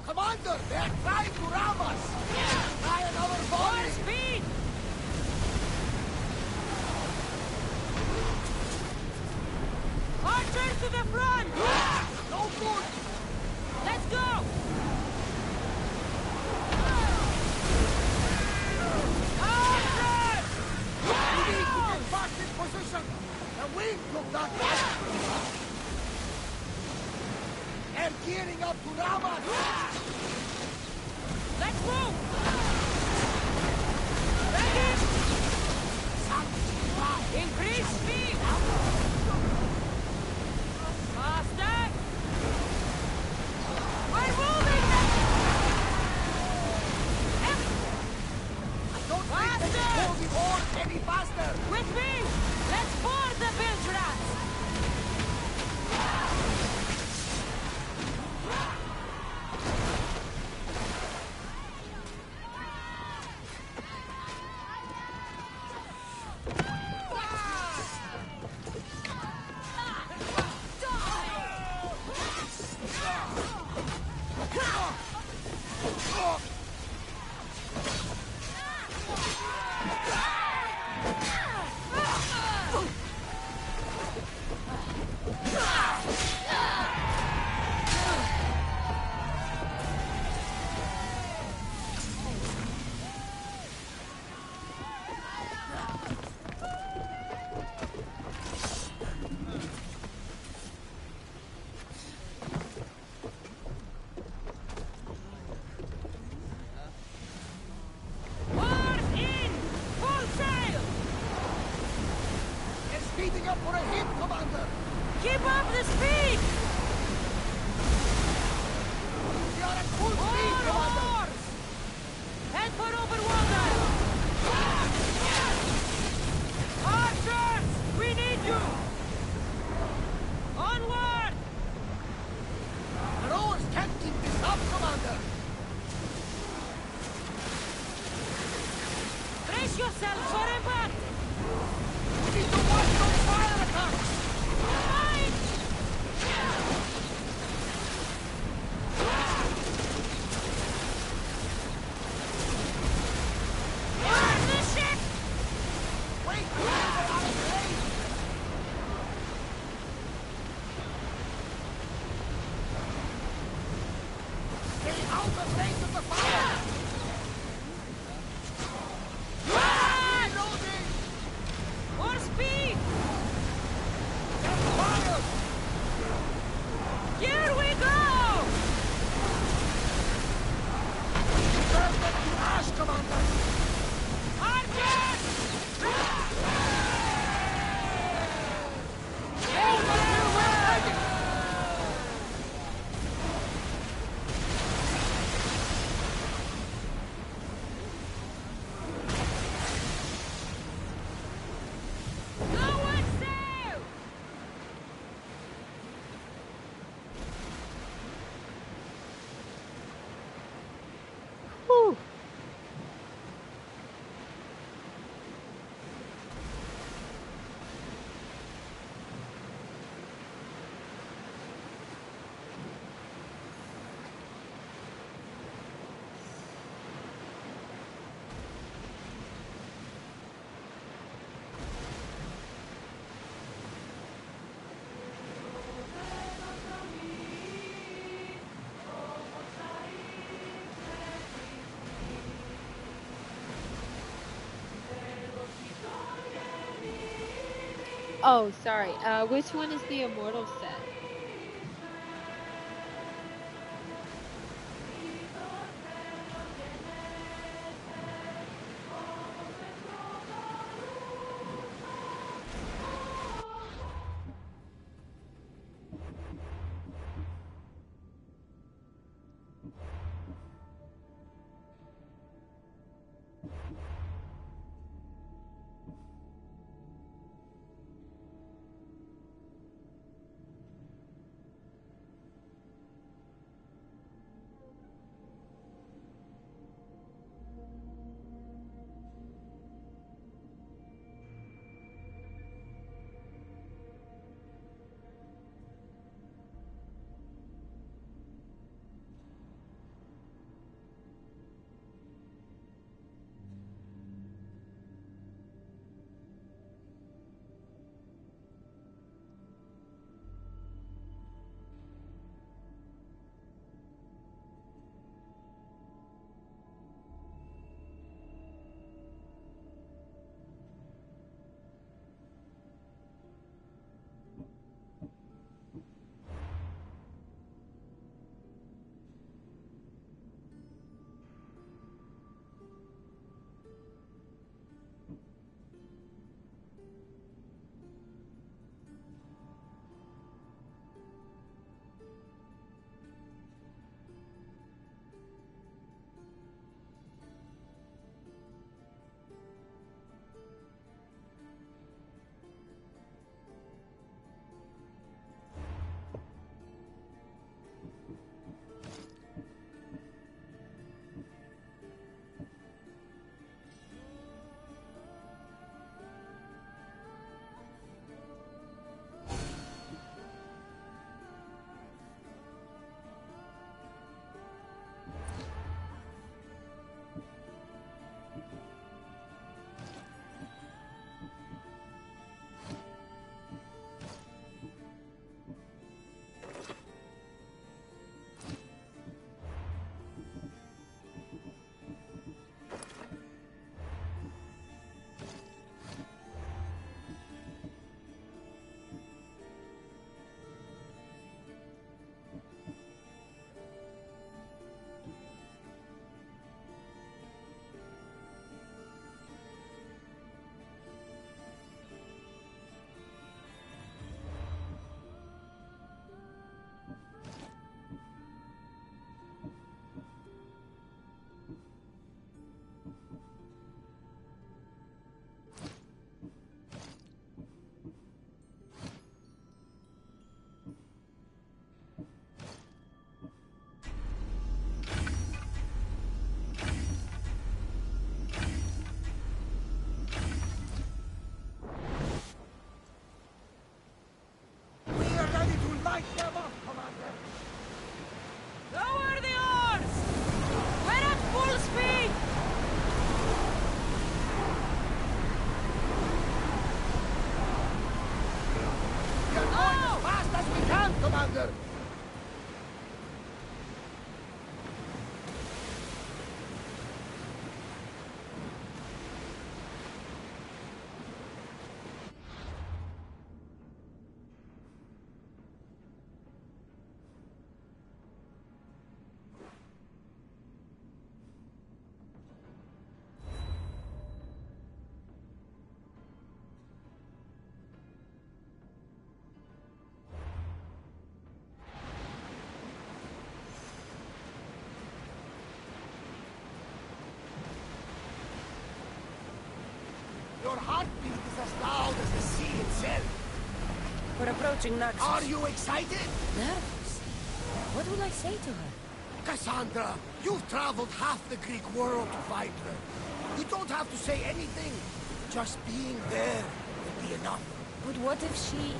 Commander, they're trying to ram us! Try another volley! Speed! Archers to the front! No good! Let's go! Archers! We need to get back in position! The wind took that one! They're gearing up to ram us! Let's move! Ready? Increase speed! Faster! We're moving! I don't think they can pull the oar any faster! With me! Let's board the bilge rats! Speeding up for a hit, Commander! Keep up the speed! We are at full speed, Commander! Head for open water! Archers! We need you! Onward! The rowers can't keep this up, Commander! Brace yourselves for impact! We need to watch those fire attacks! Right! Burn the ship! Wait! They're out of range! Stay out of range of the fire! Reloading! More speed! They're fired! Here we go! Burn them to ash, Commander! Archers! No one sail! Whew. Oh, sorry. Which one is the Immortal set? Your heartbeat is as loud as the sea itself. We're approaching Naxos. Are you excited? Nervous? What will I say to her? Kassandra, you've traveled half the Greek world to find her. You don't have to say anything. Just being there will be enough. But what if she...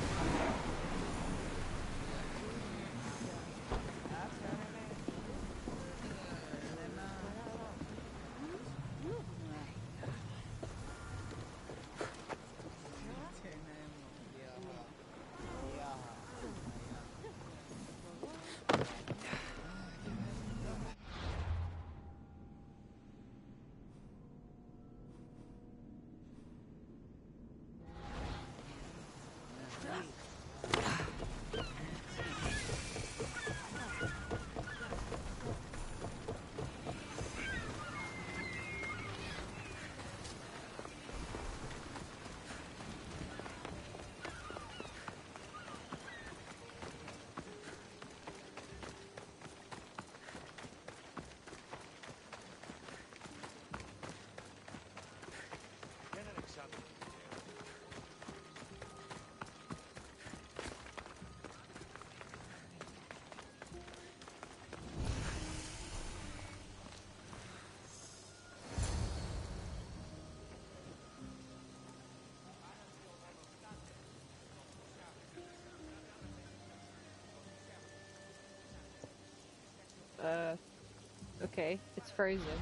Okay, it's frozen.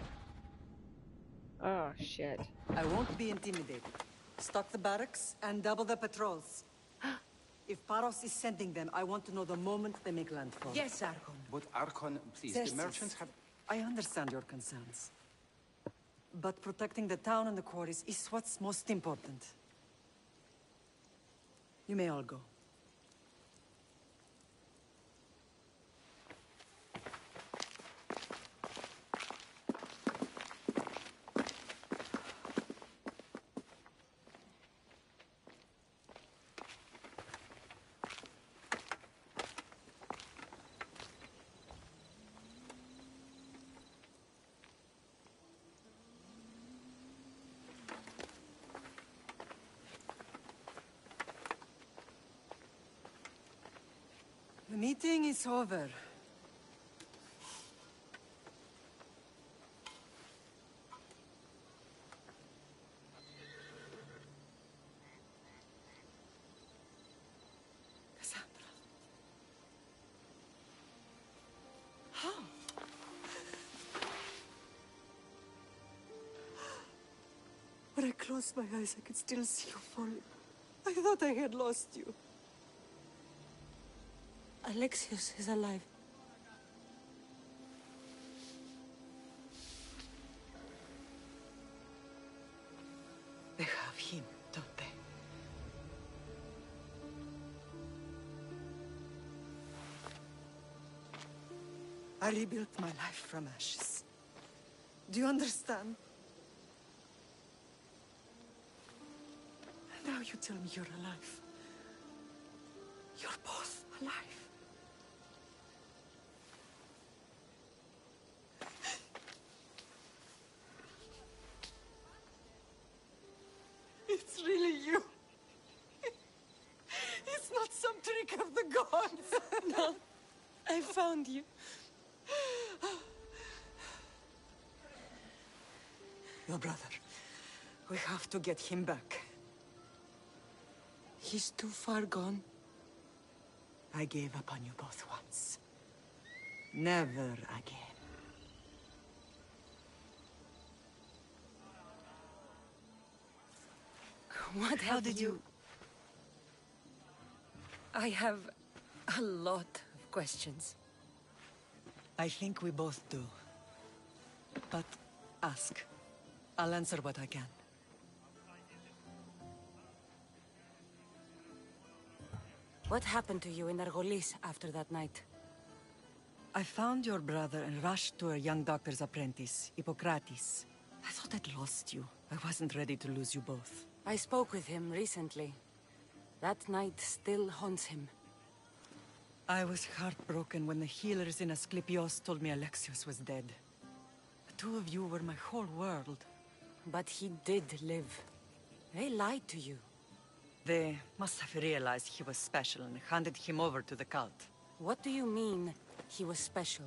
Oh, shit. I won't be intimidated. Stock the barracks and double the patrols. If Paros is sending them, I want to know the moment they make landfall. Yes, Archon. But Archon, please, Xerxes, the merchants have... I understand your concerns. But protecting the town and the quarries is what's most important. You may all go. The meeting is over. Kassandra. How? When I closed my eyes, I could still see you falling. I thought I had lost you. Alexios is alive. They have him, don't they? I rebuilt my life from ashes. Do you understand? And now you tell me you're alive. You're both alive. It's really you. It's not some trick of the gods. No, I found you. Your brother. We have to get him back. He's too far gone. I gave up on you both once. Never again. How did you... I have a lot of questions. I think we both do. But ask. I'll answer what I can. What happened to you in Argolis after that night? I found your brother and rushed to a young doctor's apprentice, Hippocrates. I thought I'd lost you. I wasn't ready to lose you both. I spoke with him recently. That night still haunts him. I was heartbroken when the healers in Asclepios told me Alexios was dead. The two of you were my whole world. But he did live. They lied to you. They must have realized he was special and handed him over to the cult. What do you mean, he was special?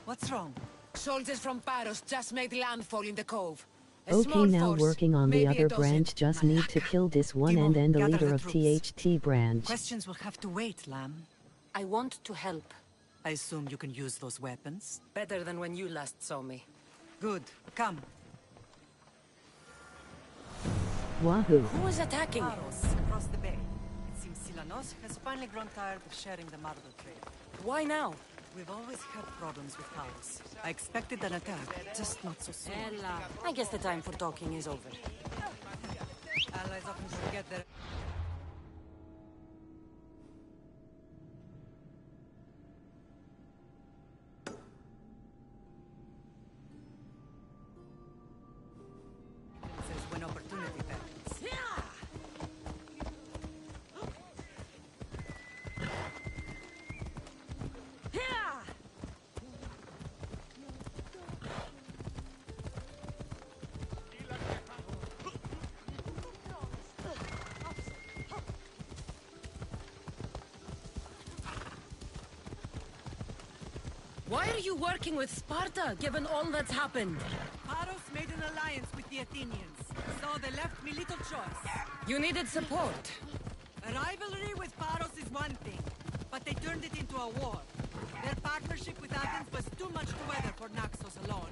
What's wrong? Soldiers from Paros just made landfall in the cove. Okay, now working on the other branch, just need to kill this one and then the leader of THT branch. Questions will have to wait, Lamb. I want to help. I assume you can use those weapons? Better than when you last saw me. Good. Come. Wahoo. Who is attacking? Paros, across the bay. It seems Silanos has finally grown tired of sharing the marble trade. Why now? We've always had problems with Paros. I expected an attack, just not so soon. Ella, I guess the time for talking is over. Allies often forget their... when opportunity happens. Why are you working with Sparta, given all that's happened? Paros made an alliance with the Athenians, so they left me little choice. You needed support. A rivalry with Paros is one thing, but they turned it into a war. Their partnership with Athens was too much to weather for Naxos alone.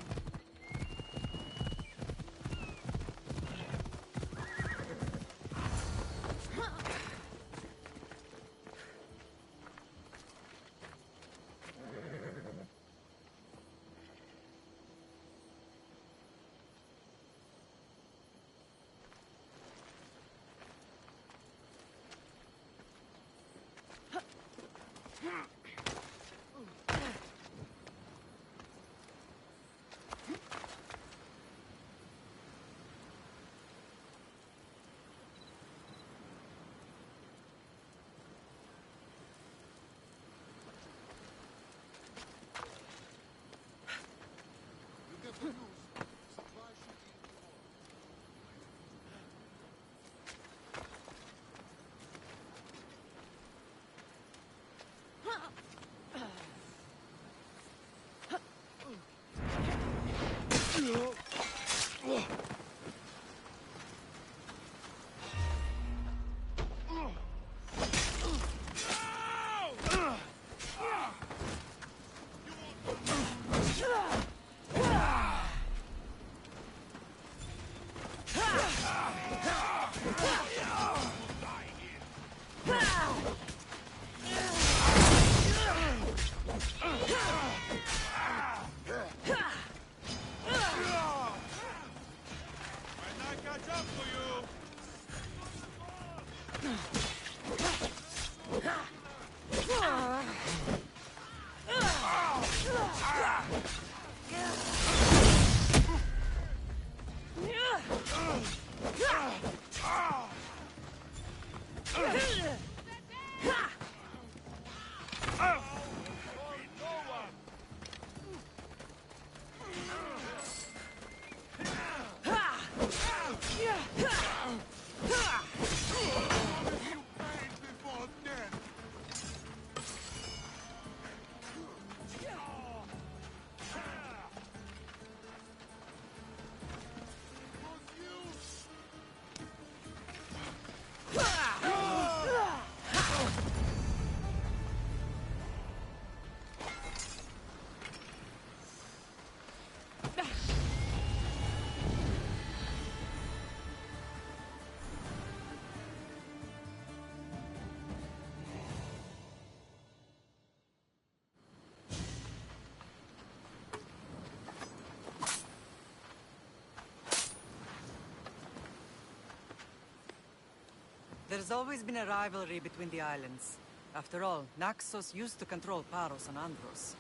There's always been a rivalry between the islands. After all, Naxos used to control Paros and Andros.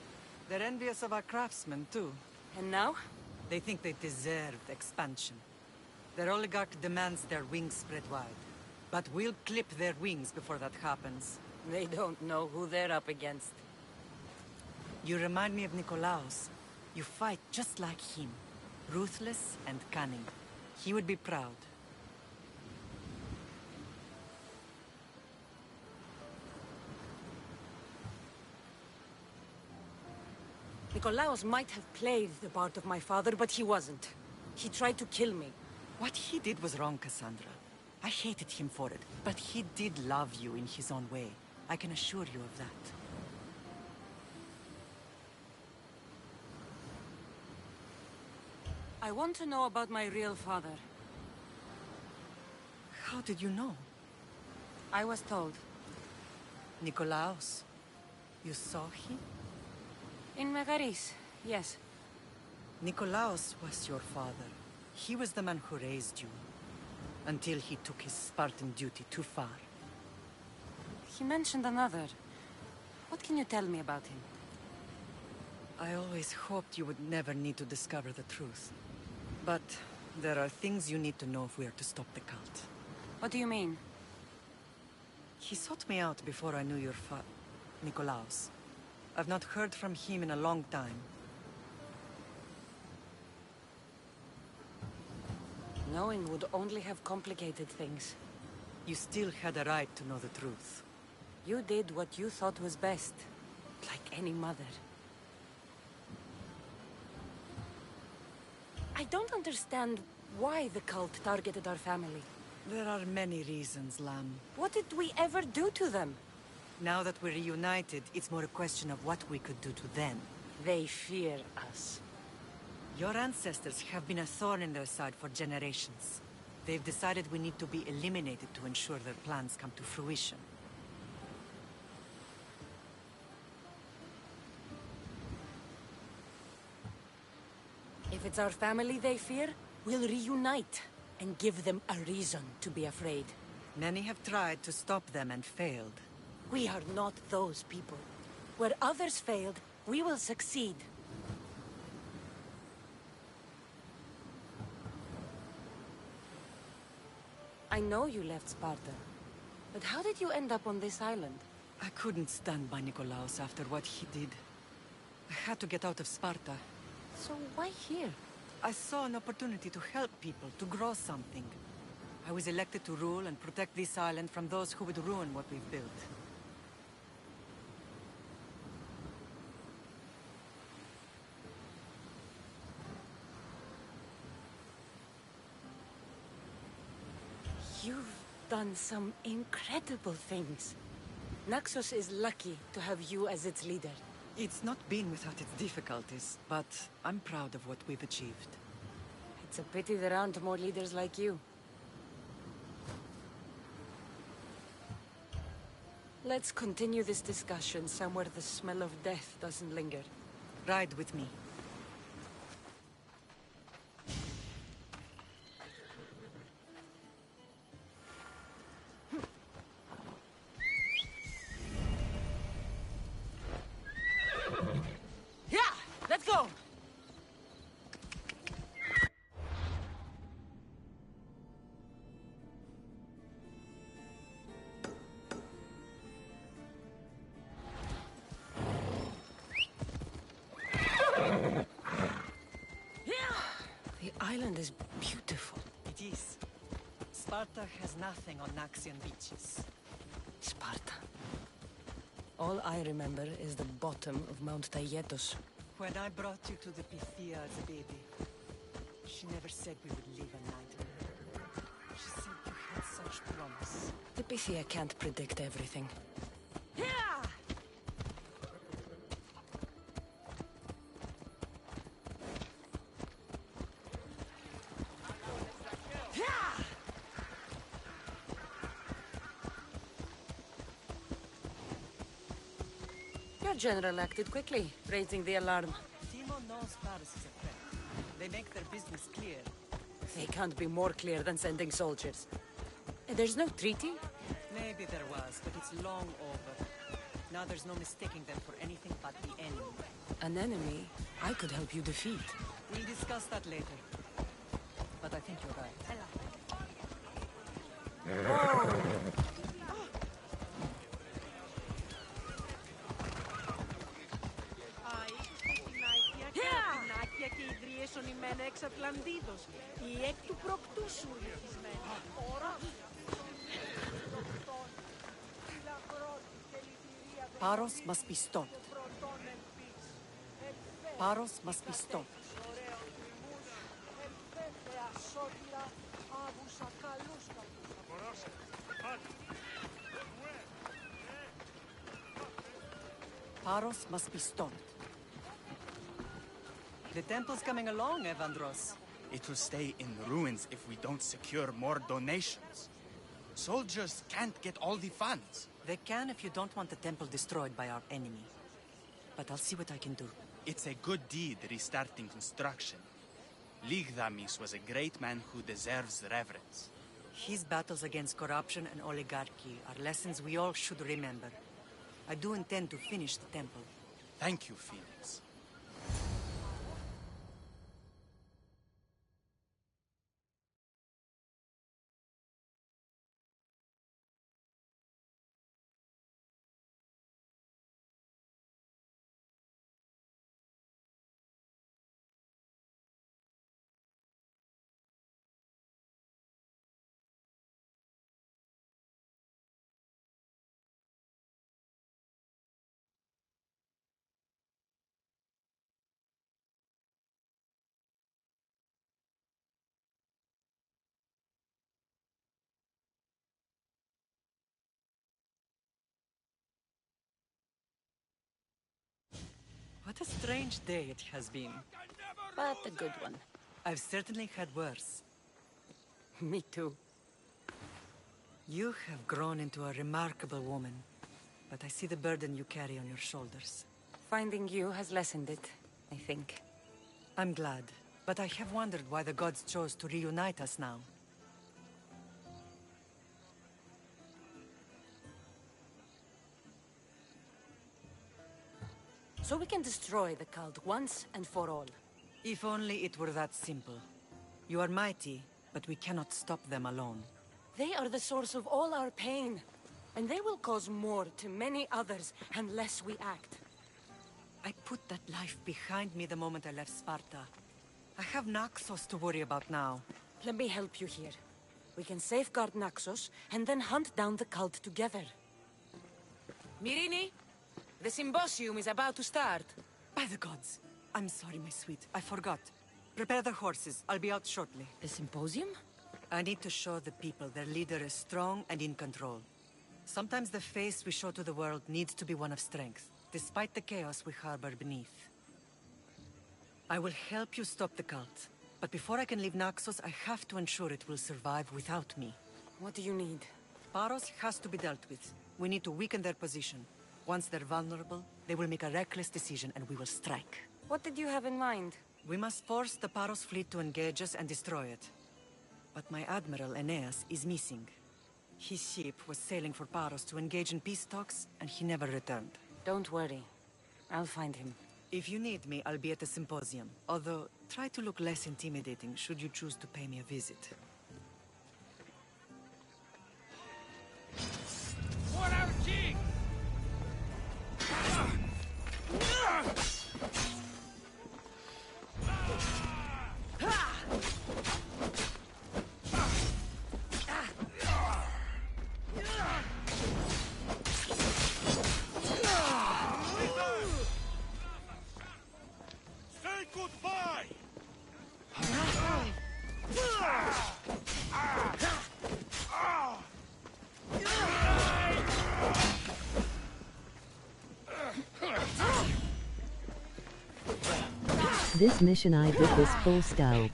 They're envious of our craftsmen, too. And now? They think they deserved expansion. Their oligarch demands their wings spread wide. But we'll clip their wings before that happens. They don't know who they're up against. You remind me of Nikolaos. You fight just like him. Ruthless and cunning. He would be proud. Nikolaos might have played the part of my father, but he wasn't. He tried to kill me. What he did was wrong, Kassandra. I hated him for it, but he did love you in his own way. I can assure you of that. I want to know about my real father. How did you know? I was told. Nikolaos. You saw him? In Megaris, yes. Nikolaos was your father. He was the man who raised you. Until he took his Spartan duty too far. He mentioned another. What can you tell me about him? I always hoped you would never need to discover the truth. But there are things you need to know if we are to stop the cult. What do you mean? He sought me out before I knew your Nikolaos. I've not heard from him in a long time. Knowing would only have complicated things. You still had a right to know the truth. You did what you thought was best. Like any mother. I don't understand why the cult targeted our family. There are many reasons, Lamb. What did we ever do to them? Now that we're reunited, it's more a question of what we could do to them. They fear us. Your ancestors have been a thorn in their side for generations. They've decided we need to be eliminated to ensure their plans come to fruition. If it's our family they fear, we'll reunite and give them a reason to be afraid. Many have tried to stop them and failed. We are not those people. Where others failed, we will succeed. I know you left Sparta, but how did you end up on this island? I couldn't stand by Nikolaos after what he did. I had to get out of Sparta. So why here? I saw an opportunity to help people, to grow something. I was elected to rule and protect this island from those who would ruin what we've built. You've done some incredible things. Naxos is lucky to have you as its leader. It's not been without its difficulties, but I'm proud of what we've achieved. It's a pity there aren't more leaders like you. Let's continue this discussion somewhere the smell of death doesn't linger. Ride with me. Yeah! Let's go! The island is beautiful. It is. Sparta has nothing on Naxian beaches. Sparta. All I remember is the bottom of Mount Taygetos. When I brought you to the Pythia as a baby, she never said we would live a night. She said you had such promise. The Pythia can't predict everything. Your general acted quickly, raising the alarm. Timo knows Paris is a threat. They make their business clear. They can't be more clear than sending soldiers. There's no treaty? Maybe there was, but it's long over. Now there's no mistaking them for anything but the enemy. An enemy I could help you defeat. We'll discuss that later. But I think you're right. Paros must be stopped. Paros must be stopped. Paros must be stopped. The temple's coming along, Evandros. It will stay in ruins if we don't secure more donations. Soldiers can't get all the funds. They can if you don't want the temple destroyed by our enemy. But I'll see what I can do. It's a good deed restarting construction. Ligdamis was a great man who deserves reverence. His battles against corruption and oligarchy are lessons we all should remember. I do intend to finish the temple. Thank you, Phoenix. What a strange day it has been. But a good one. I've certainly had worse. Me too. You have grown into a remarkable woman, but I see the burden you carry on your shoulders. Finding you has lessened it, I think. I'm glad, but I have wondered why the gods chose to reunite us now. So we can destroy the cult once and for all. If only it were that simple. You are mighty, but we cannot stop them alone. They are the source of all our pain, and they will cause more to many others unless we act. I put that life behind me the moment I left Sparta. I have Naxos to worry about now. Let me help you here. We can safeguard Naxos, and then hunt down the cult together. Myrrine, the symposium is about to start. By the gods! I'm sorry, my sweet. I forgot. Prepare the horses. I'll be out shortly. The symposium? I need to show the people their leader is strong and in control. Sometimes the face we show to the world needs to be one of strength, despite the chaos we harbor beneath. I will help you stop the cult. But before I can leave Naxos, I have to ensure it will survive without me. What do you need? Paros has to be dealt with. We need to weaken their position. Once they're vulnerable, they will make a reckless decision and we will strike. What did you have in mind? We must force the Paros fleet to engage us and destroy it. But my admiral, Aeneas, is missing. His ship was sailing for Paros to engage in peace talks, and he never returned. Don't worry. I'll find him. If you need me, I'll be at the symposium. Although, try to look less intimidating should you choose to pay me a visit. For our king! Say goodbye! This mission I did was full style.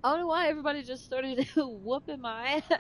I don't know why everybody just started whooping my ass.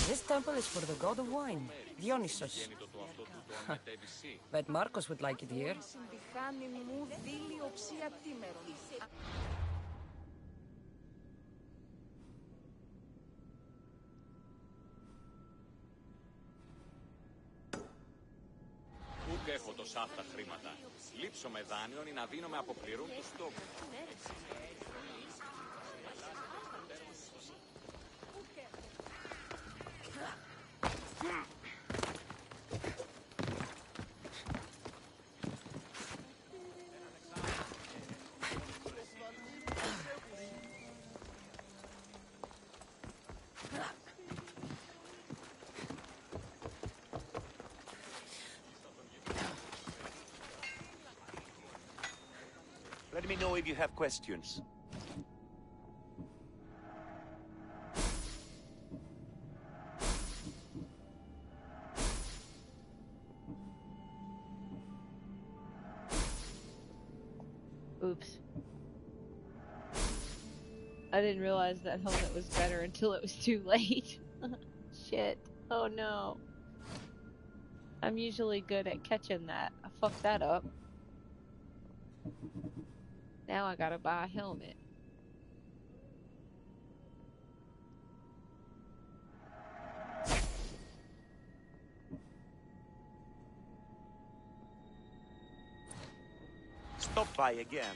This temple is for the god of wine, Dionysus. Bet Marcos would like it here. Ούκ έχω τόσα αυτά χρήματα. Λείψω με δάνειον ή να δίνω με αποπληρούν τους στόχους. Let me know if you have questions. Oops. I didn't realize that helmet was better until it was too late. Shit. Oh no. I'm usually good at catching that. I fucked that up. Now I gotta buy a helmet. Stop by again.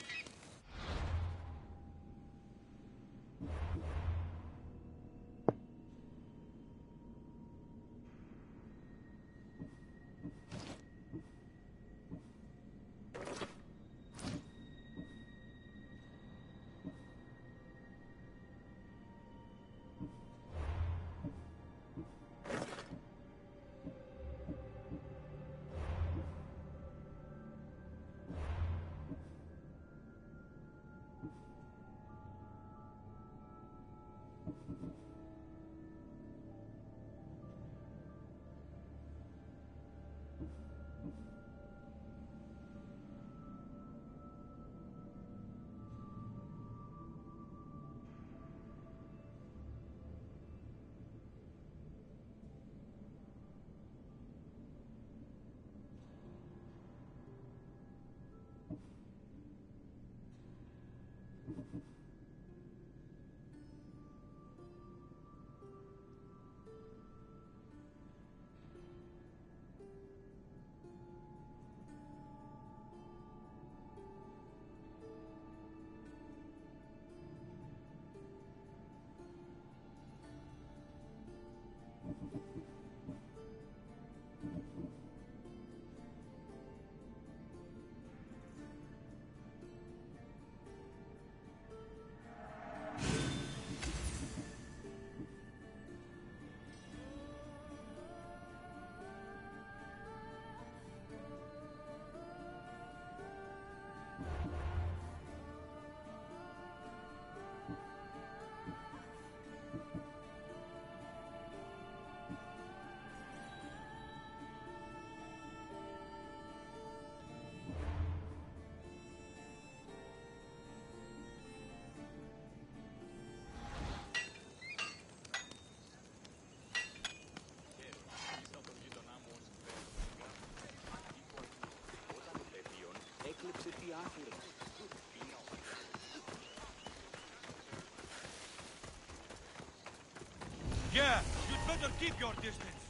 Yeah, you'd better keep your distance.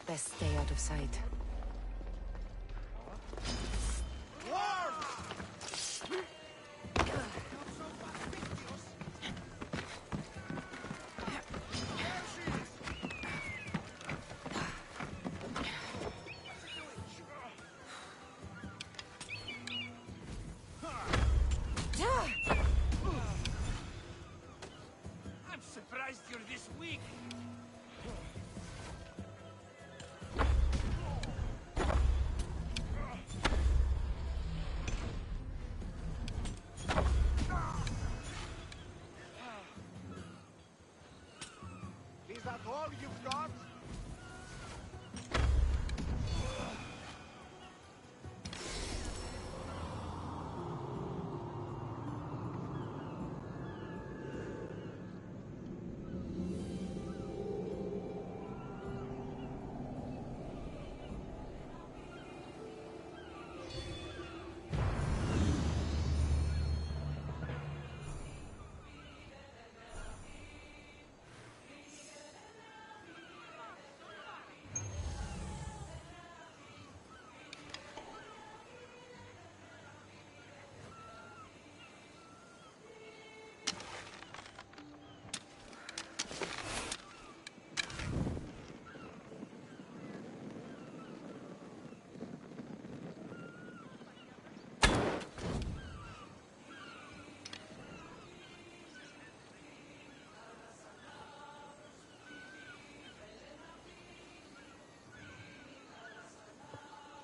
Best stay out of sight. all you've got?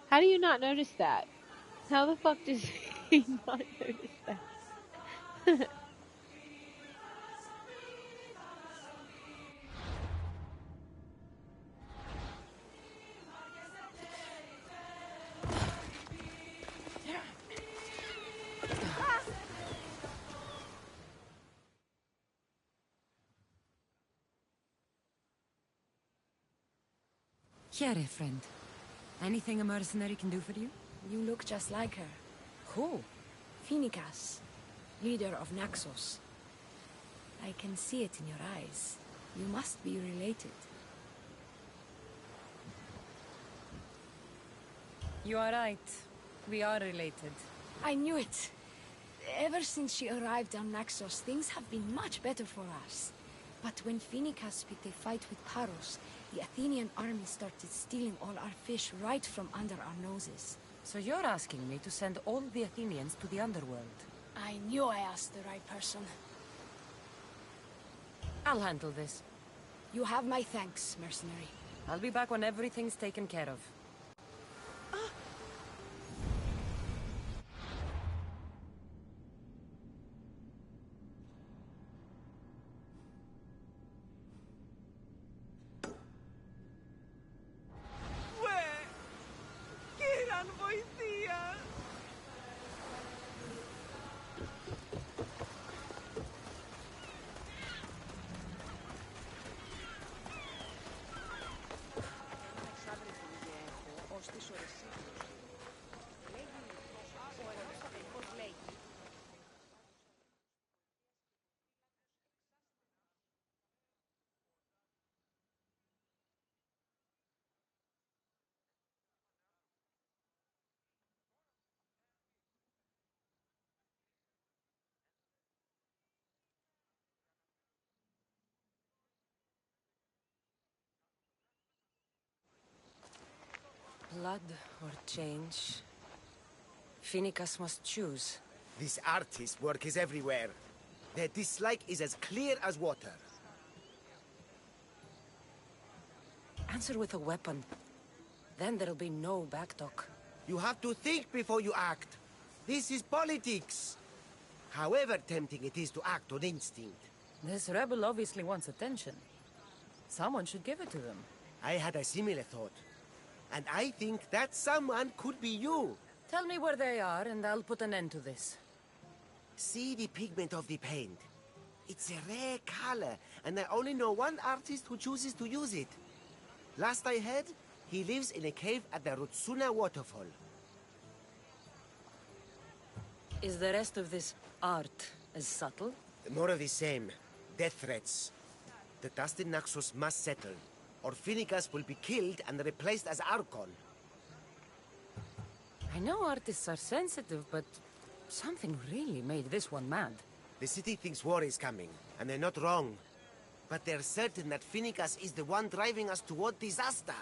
How do you not notice that? How the fuck does he not notice that? Here, friend. Anything a mercenary can do for you? You look just like her. Who? Phoenicas, leader of Naxos. I can see it in your eyes. You must be related. You are right. We are related. I knew it. Ever since she arrived on Naxos, things have been much better for us. But when Phoenicas picked a fight with Paros, the Athenian army started stealing all our fish right from under our noses. So you're asking me to send all the Athenians to the underworld? I knew I asked the right person. I'll handle this. You have my thanks, mercenary. I'll be back when everything's taken care of. Blood or change? Phoenicas must choose. This artist's work is everywhere. Their dislike is as clear as water. Answer with a weapon. Then there'll be no backtalk. You have to think before you act. This is politics. However tempting it is to act on instinct. This rebel obviously wants attention. Someone should give it to them. I had a similar thought. And I think that someone could be you. Tell me where they are, and I'll put an end to this. See the pigment of the paint. It's a rare color, and I only know one artist who chooses to use it. Last I heard, he lives in a cave at the Rutsuna waterfall. Is the rest of this art as subtle? More of the same. Death threats. The dust in Naxos must settle, or Phoenicas will be killed and replaced as Archon. I know artists are sensitive, but something really made this one mad. The city thinks war is coming, and they're not wrong. But they're certain that Phoenicas is the one driving us toward disaster.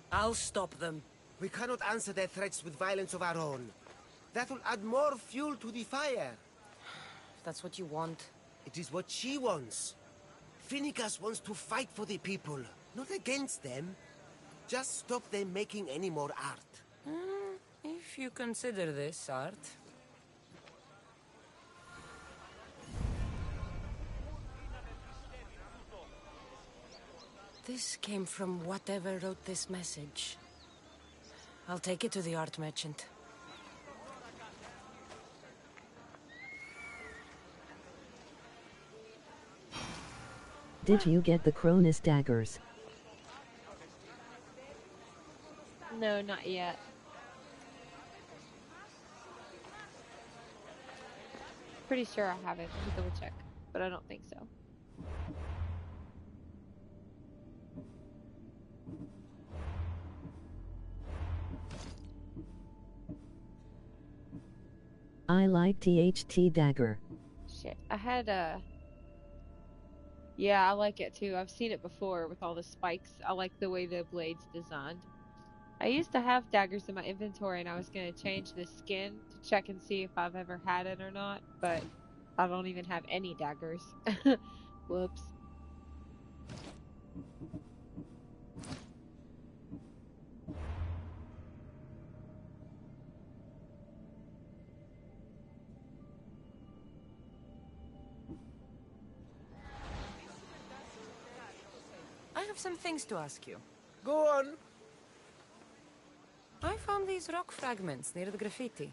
I'll stop them. We cannot answer their threats with violence of our own. That will add more fuel to the fire. If that's what you want. It is what she wants. Phoenicas wants to fight for the people, not against them. Just stop them making any more art. If you consider this art. This came from whatever wrote this message. I'll take it to the art merchant. Did you get the Cronus daggers? No, not yet. Pretty sure I haven't. Let me double check, but I don't think so. I like THT dagger. Shit, I had a... Yeah, I like it too. I've seen it before with all the spikes. I like the way the blade's designed. I used to have daggers in my inventory and I was going to change the skin to check and see if I've ever had it or not, but I don't even have any daggers. Whoops. I have some things to ask you. Go on. I found these rock fragments near the graffiti.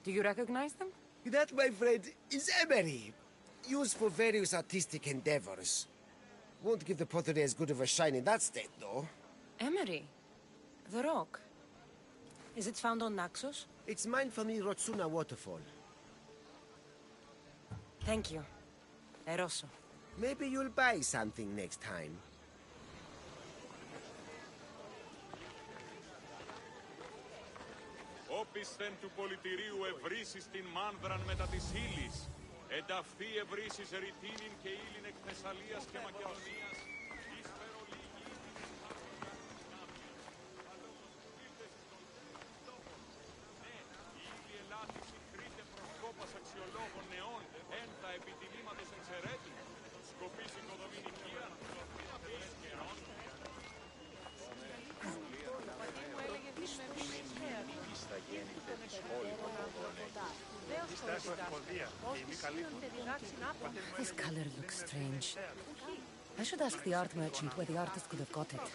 Do you recognize them? That, my friend, is emery. Used for various artistic endeavors. Won't give the pottery as good of a shine in that state, though. Emery? The rock? Is it found on Naxos? It's mined from the Rotsuna waterfall. Thank you. Eroso. Maybe you'll buy something next time. Όπισθεν του πολιτηρίου ευρύσεις την μάνδραν μετά της ύλης. Ενταυθεί ευρύσεις ρητίνην και ύλην εκ Θεσσαλίας και Μακεδονίας. Αξιολόγων νεών, εν τα επιτιλήματος εξαιρέτου, σκοπής οικοδομηνικία, εις καιρών. This color looks strange. I should ask the art merchant where the artist could have got it.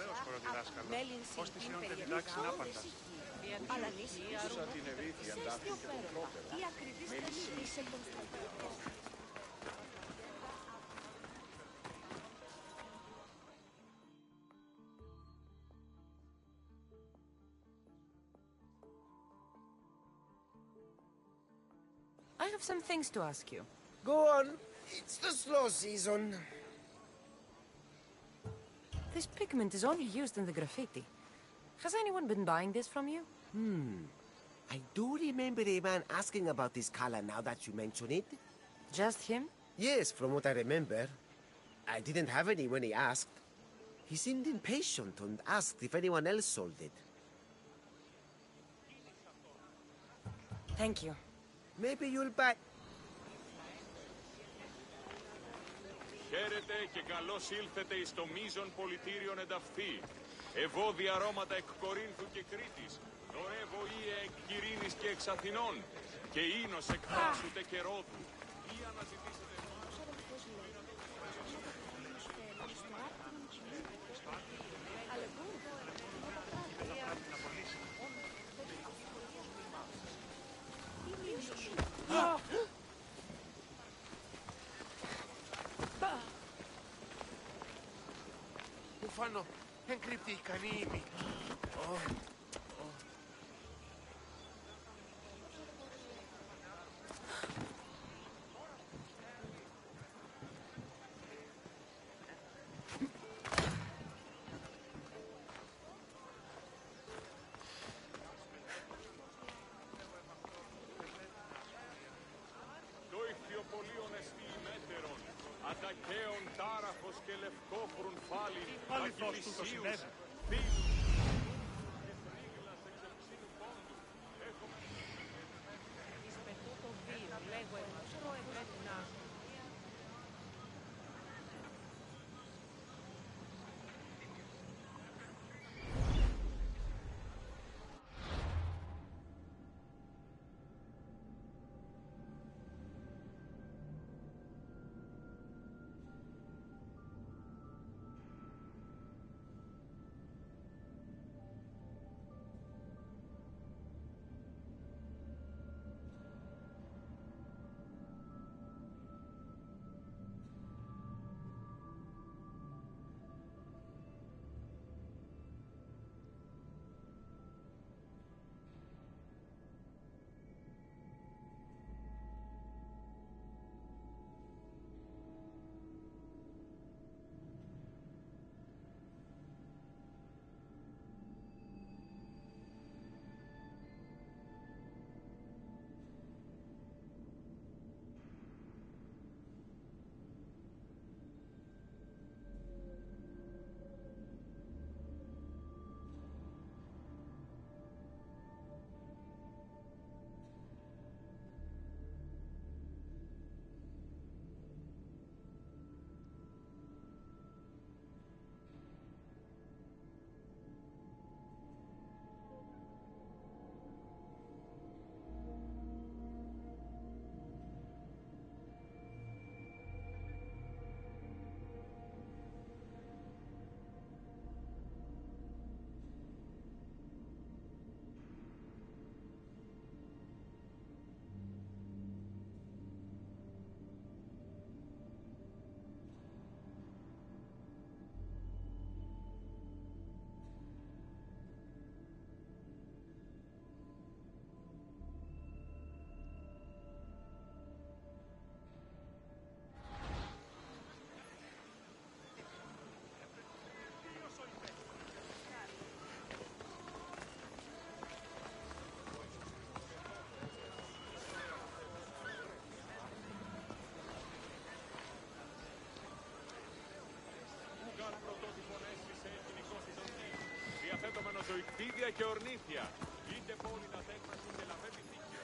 I have some things to ask you. Go on. It's the slow season. This pigment is only used in the graffiti. Has anyone been buying this from you? I do remember a man asking about this color now that you mention it. Just him? Yes, from what I remember. I didn't have any when he asked. He seemed impatient and asked if anyone else sold it. Thank you. Maybe you'll buy... Χαίρετε και καλώς ήλθετε εις το μείζον πολιτήριον ενταυθεί. Ευώδη αρώματα εκ Κορίνθου και Κρήτης. Δωρεύω ίε εκ Κυρίνης και εξ Αθηνών. Και ίνος εκ Θάσουτε και Ρόδου. Ή αναζητήσετε... Ουφάνο, εγκρύπτει ικανή ήμι. Το ηχθιοπολίον εστί μέτερον, ατακαίων τάραχος και λευκόφρουν φάλιν, αγγελισίους, φίλους, και τρίγλας εξ ευξήνου πόντου. Έχουμε... Εισπετώ το βίο, λέγω εμάς, πρέπει να... και ορνήθεια. Είτε πόλη να τέκπρασουν και λαβέ πυθίκιο.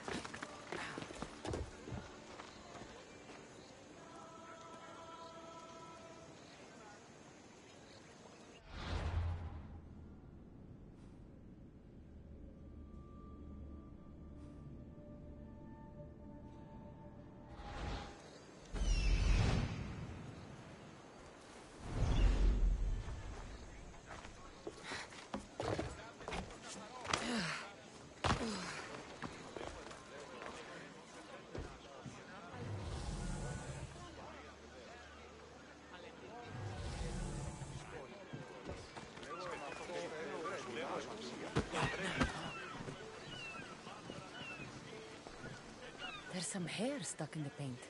There's some hair stuck in the paint.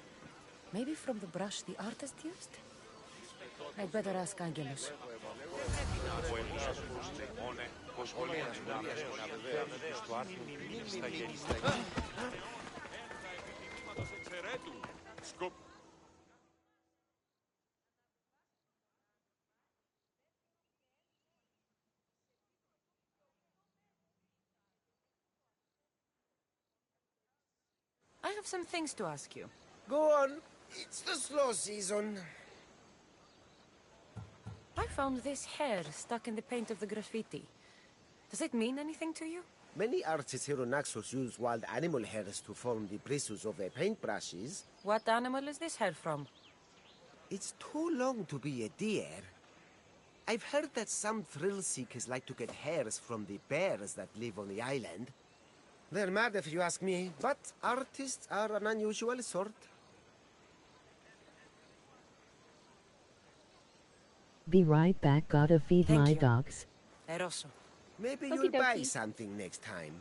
Maybe from the brush the artist used? I'd better ask Angelus. I have some things to ask you. Go on. It's the slow season. I found this hair stuck in the paint of the graffiti. Does it mean anything to you? Many artists here on Naxos use wild animal hairs to form the bristles of their paintbrushes. What animal is this hair from? It's too long to be a deer. I've heard that some thrill seekers like to get hairs from the bears that live on the island. They're mad if you ask me, but artists are an unusual sort. Be right back, gotta feed Thank my you. dogs. Eroso. Maybe Okie you'll buy dokie. something next time.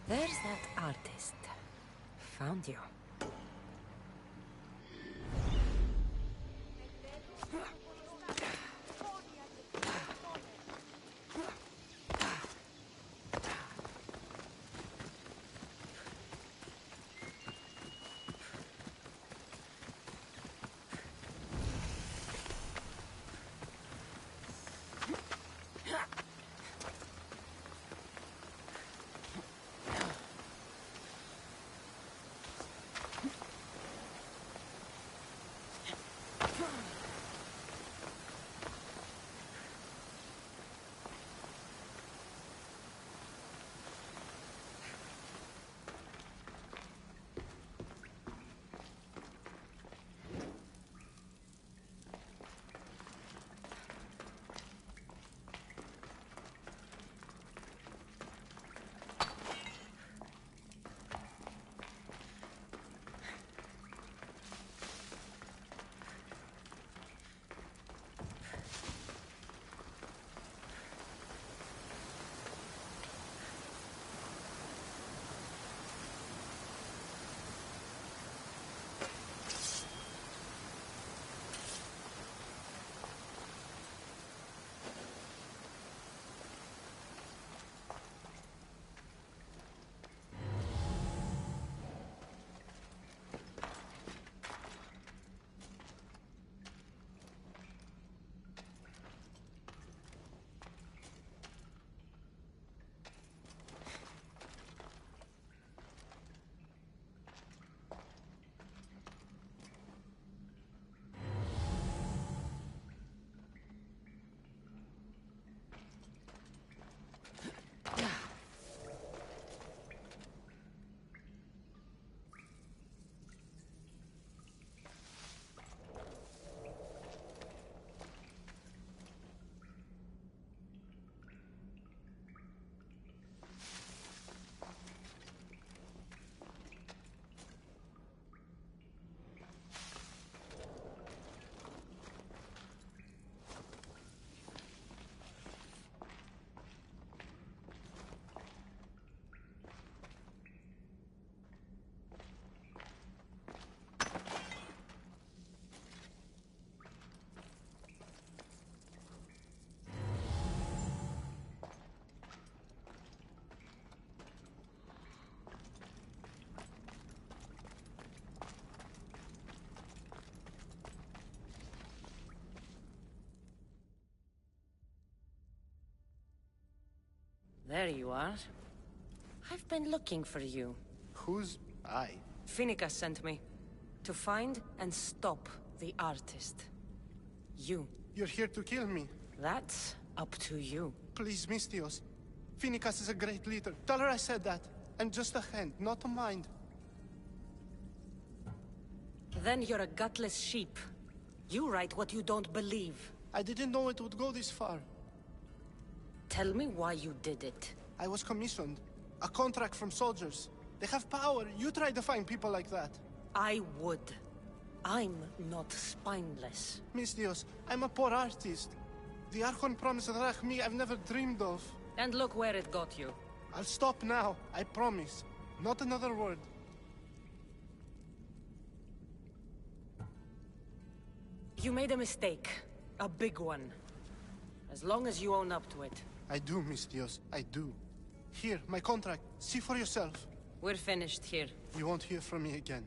There's that artist. Found you. There you are. I've been looking for you. Who's I? Finicus sent me. To find and stop the artist. You. You're here to kill me. That's up to you. Please, Mistios. Finicus is a great leader. Tell her I said that. And just a hand, not a mind. Then you're a gutless sheep. You write what you don't believe. I didn't know it would go this far. Tell me why you did it. I was commissioned. A contract from soldiers. They have power. You try to find people like that. I would. I'm not spineless. Mistios, I'm a poor artist. The Archon promised Rachmi I've never dreamed of. And look where it got you. I'll stop now, I promise. Not another word. You made a mistake. A big one. As long as you own up to it. I do, Mistios, I do. Here, my contract. See for yourself. We're finished here. You won't hear from me again.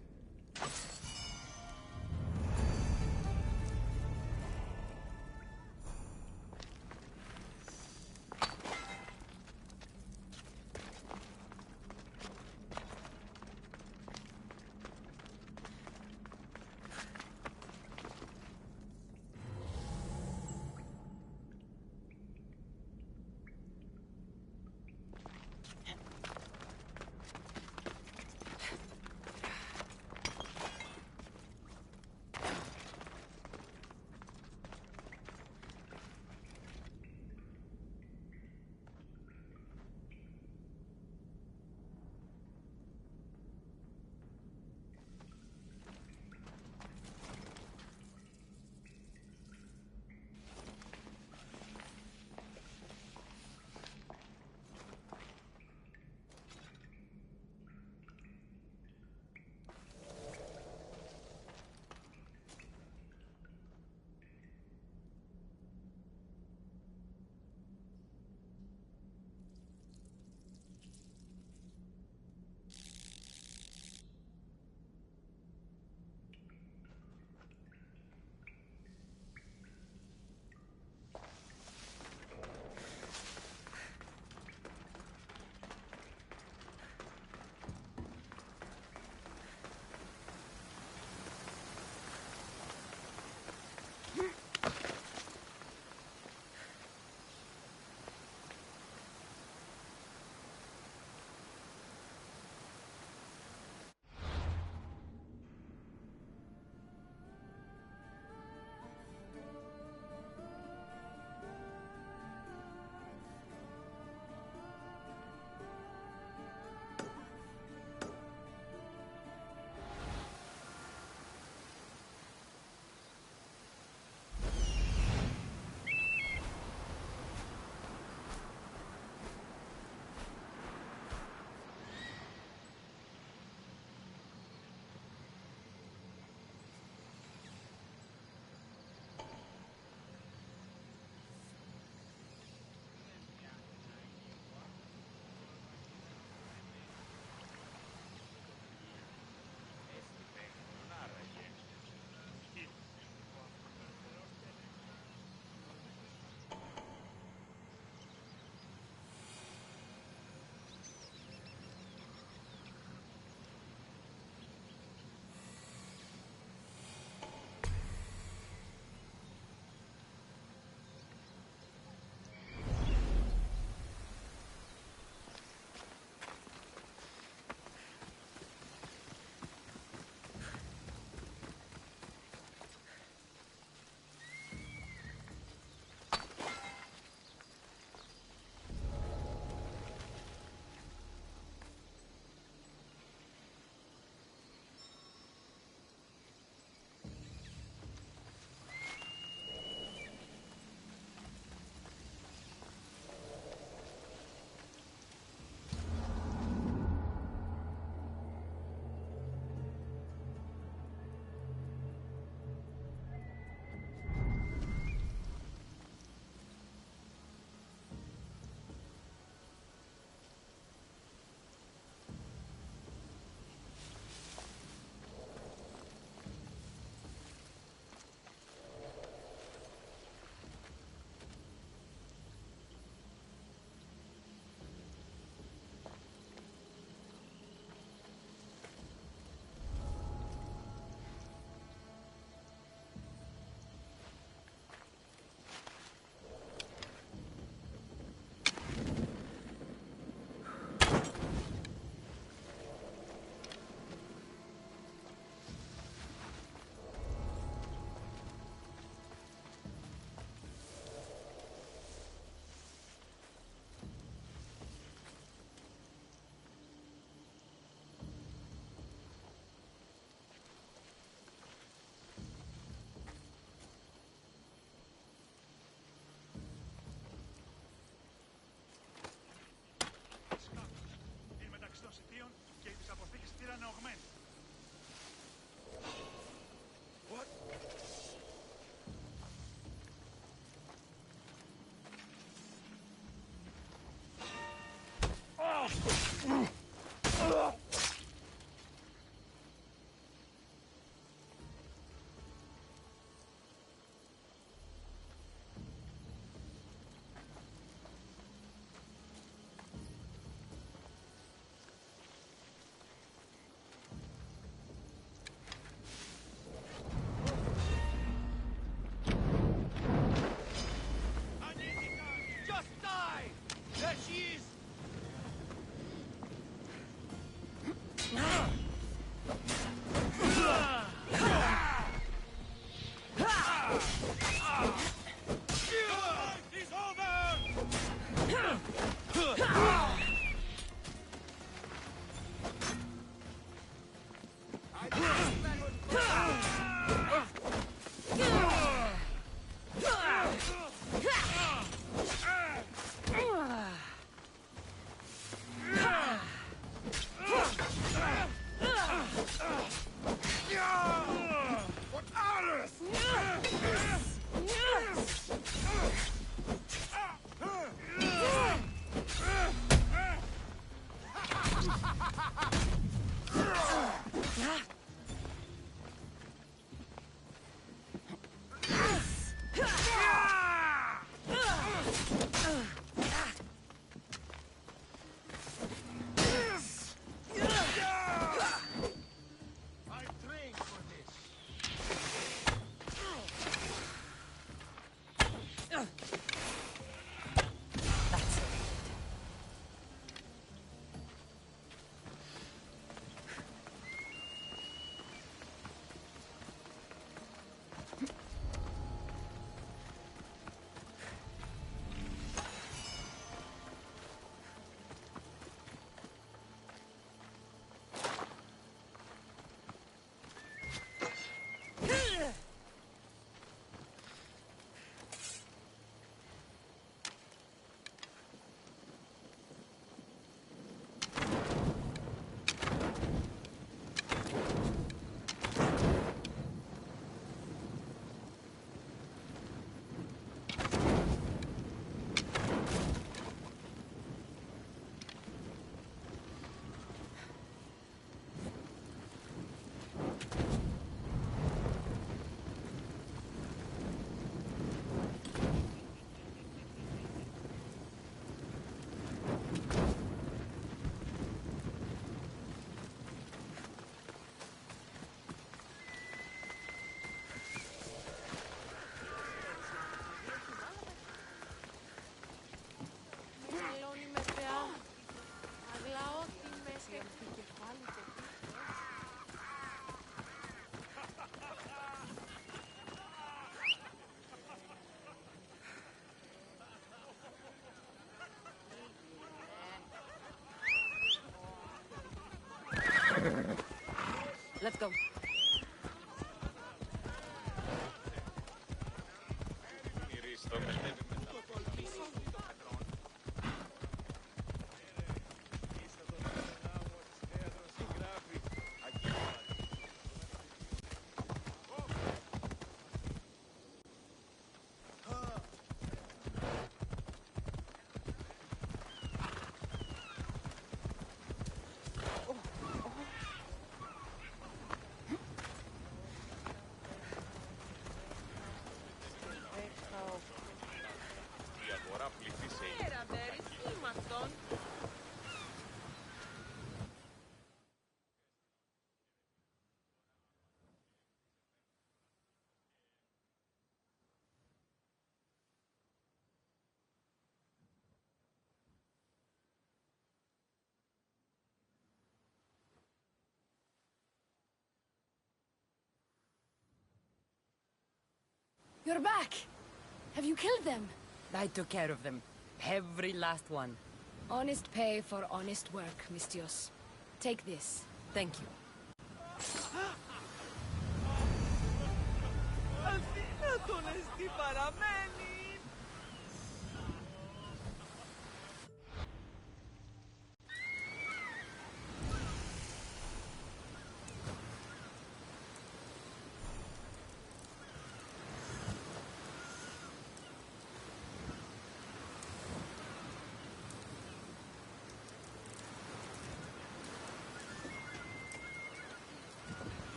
Let's go. You're back! Have you killed them? I took care of them. Every last one. Honest pay for honest work, Mistios. Take this. Thank you.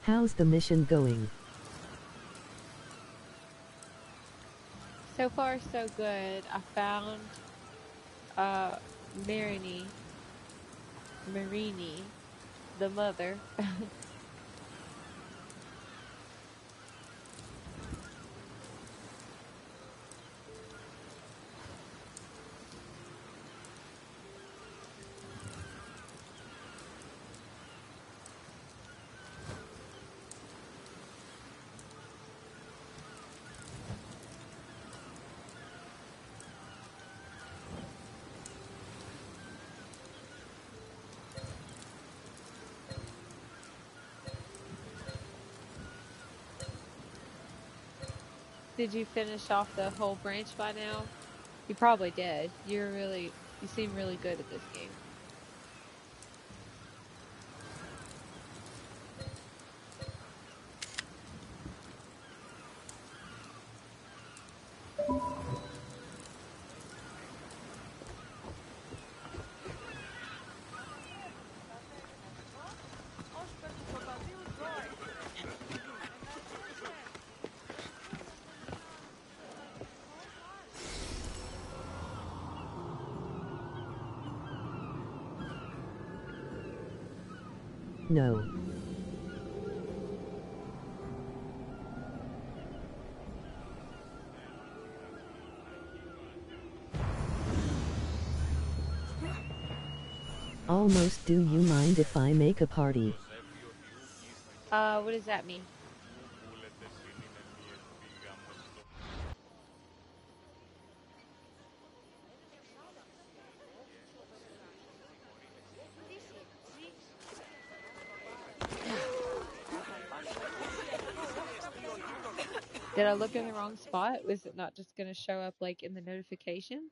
How's the mission going? So far, so good. I found Marini, the mother. Did you finish off the whole branch by now? You probably did. You seem really good at this game. No. Almost. Do you mind if I make a party? What does that mean? Did I look in the wrong spot? Was it not just going to show up like in the notifications?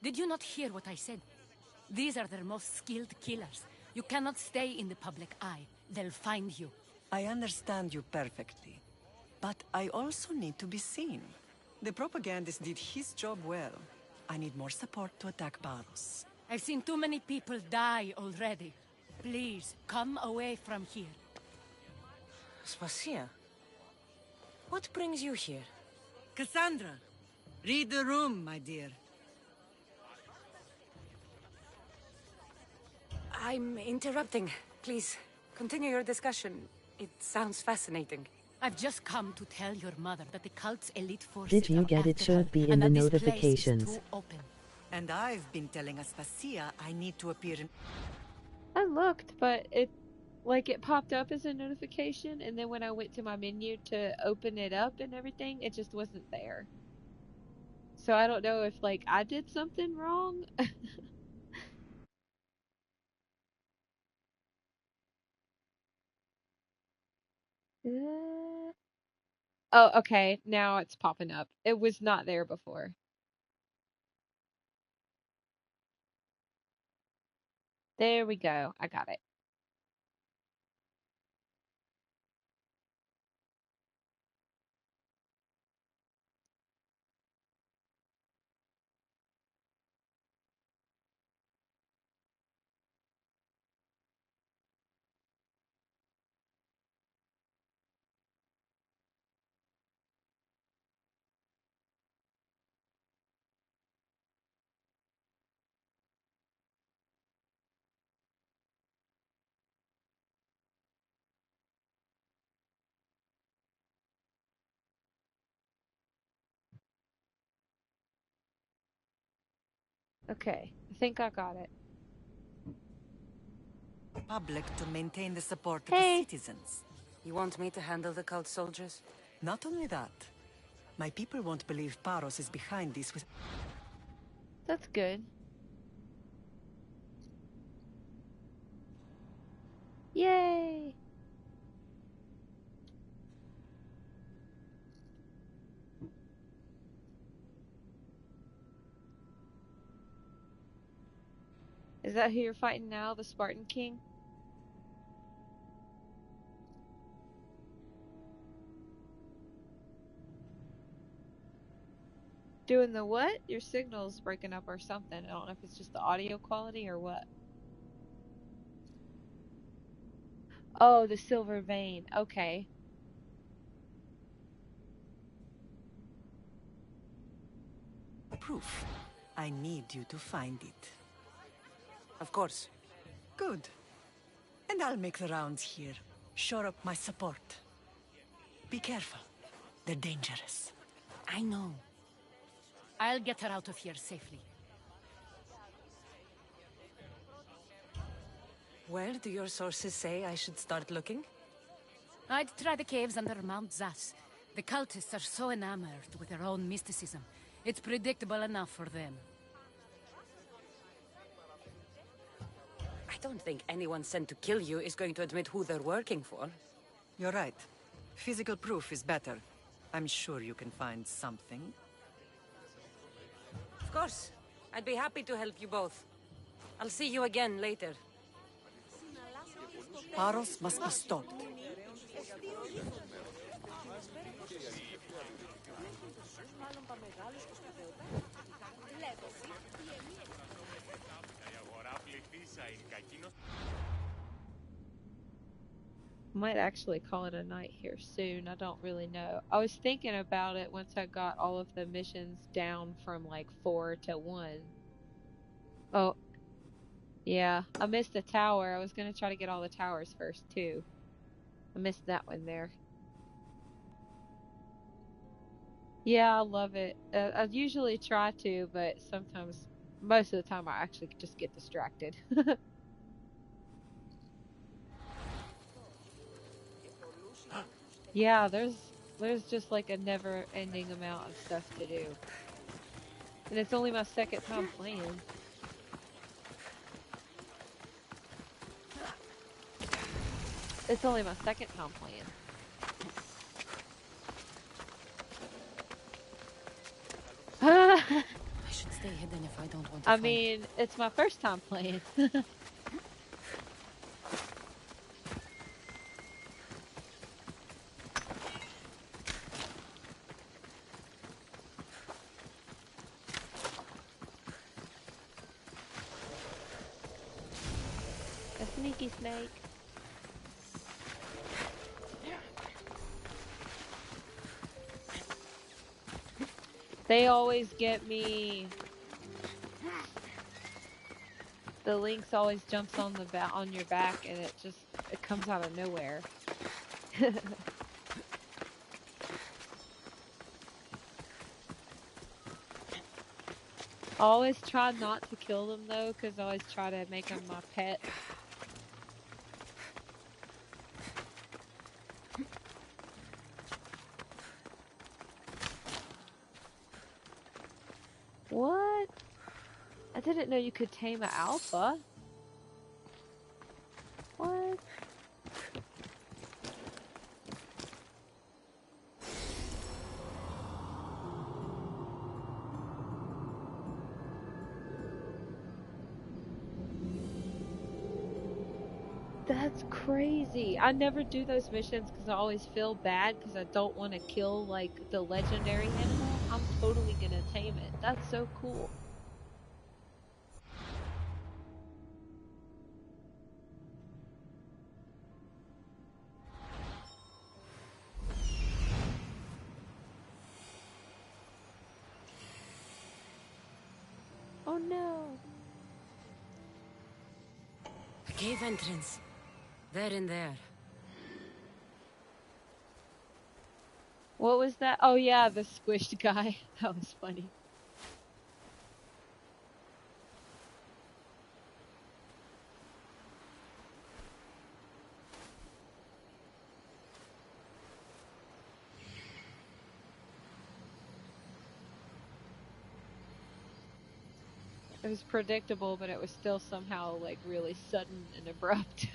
Did you not hear what I said? These are their most skilled killers. You cannot stay in the public eye. They'll find you. I understand you perfectly. But I also need to be seen. The propagandist did his job well. I need more support to attack Paros. I've seen too many people die already. Please, come away from here. Spasia, what brings you here? Kassandra, read the room, my dear. I'm interrupting. Please, continue your discussion. It sounds fascinating. I've just come to tell your mother that the cult's elite forces Did you are get it? after Should her, be in and the that this place is notifications. too open. And I've been telling Aspasia I need to appear in... I looked, but it popped up as a notification, and then when I went to my menu to open it up and everything, it just wasn't there. So I don't know if I did something wrong. Oh, okay. Now it's popping up. It was not there before. There we go. I got it. Okay. I think I got it. public to maintain the support of Hey. the citizens. You want me to handle the cult soldiers? Not only that, my people won't believe Paros is behind this with... That's good. Yay! Is that who you're fighting now, the Spartan King? Doing the what? Your signal's breaking up or something. I don't know if it's just the audio quality or what. Oh, the silver vein. Okay. Proof. I need you to find it. Of course. Good. And I'll make the rounds here. Shore up my support. Be careful. They're dangerous. I know. I'll get her out of here safely. Where do your sources say I should start looking? I'd try the caves under Mount Zas. The cultists are so enamored with their own mysticism. It's predictable enough for them. I don't think anyone sent to kill you is going to admit who they're working for. You're right. Physical proof is better. I'm sure you can find something. Of course. I'd be happy to help you both. I'll see you again later. Paros must be stopped. Might actually call it a night here soon. I don't really know. I was thinking about it once I got all of the missions down from like 4 to 1. Oh, yeah. I missed the tower. I was going to try to get all the towers first too. I missed that one there. Yeah, I love it. I usually try to, but sometimes, most of the time, I actually just get distracted. Yeah, there's just like a never-ending amount of stuff to do. And it's only my second time playing. It's only my second time playing. I should stay hidden if I don't want to fight. mean, it's my first time playing. A sneaky snake. They always get me. The lynx always jumps on on your back, and it comes out of nowhere. I always try not to kill them though, because I always try to make them my pet. What? I didn't know you could tame an alpha. What? That's crazy. I never do those missions because I always feel bad because I don't want to kill like the legendary animal. I'm totally gonna tame it. That's so cool. Oh no. A cave entrance. They're in there. What was that? Oh yeah, the squished guy. That was funny. It was predictable, but it was still somehow like really sudden and abrupt.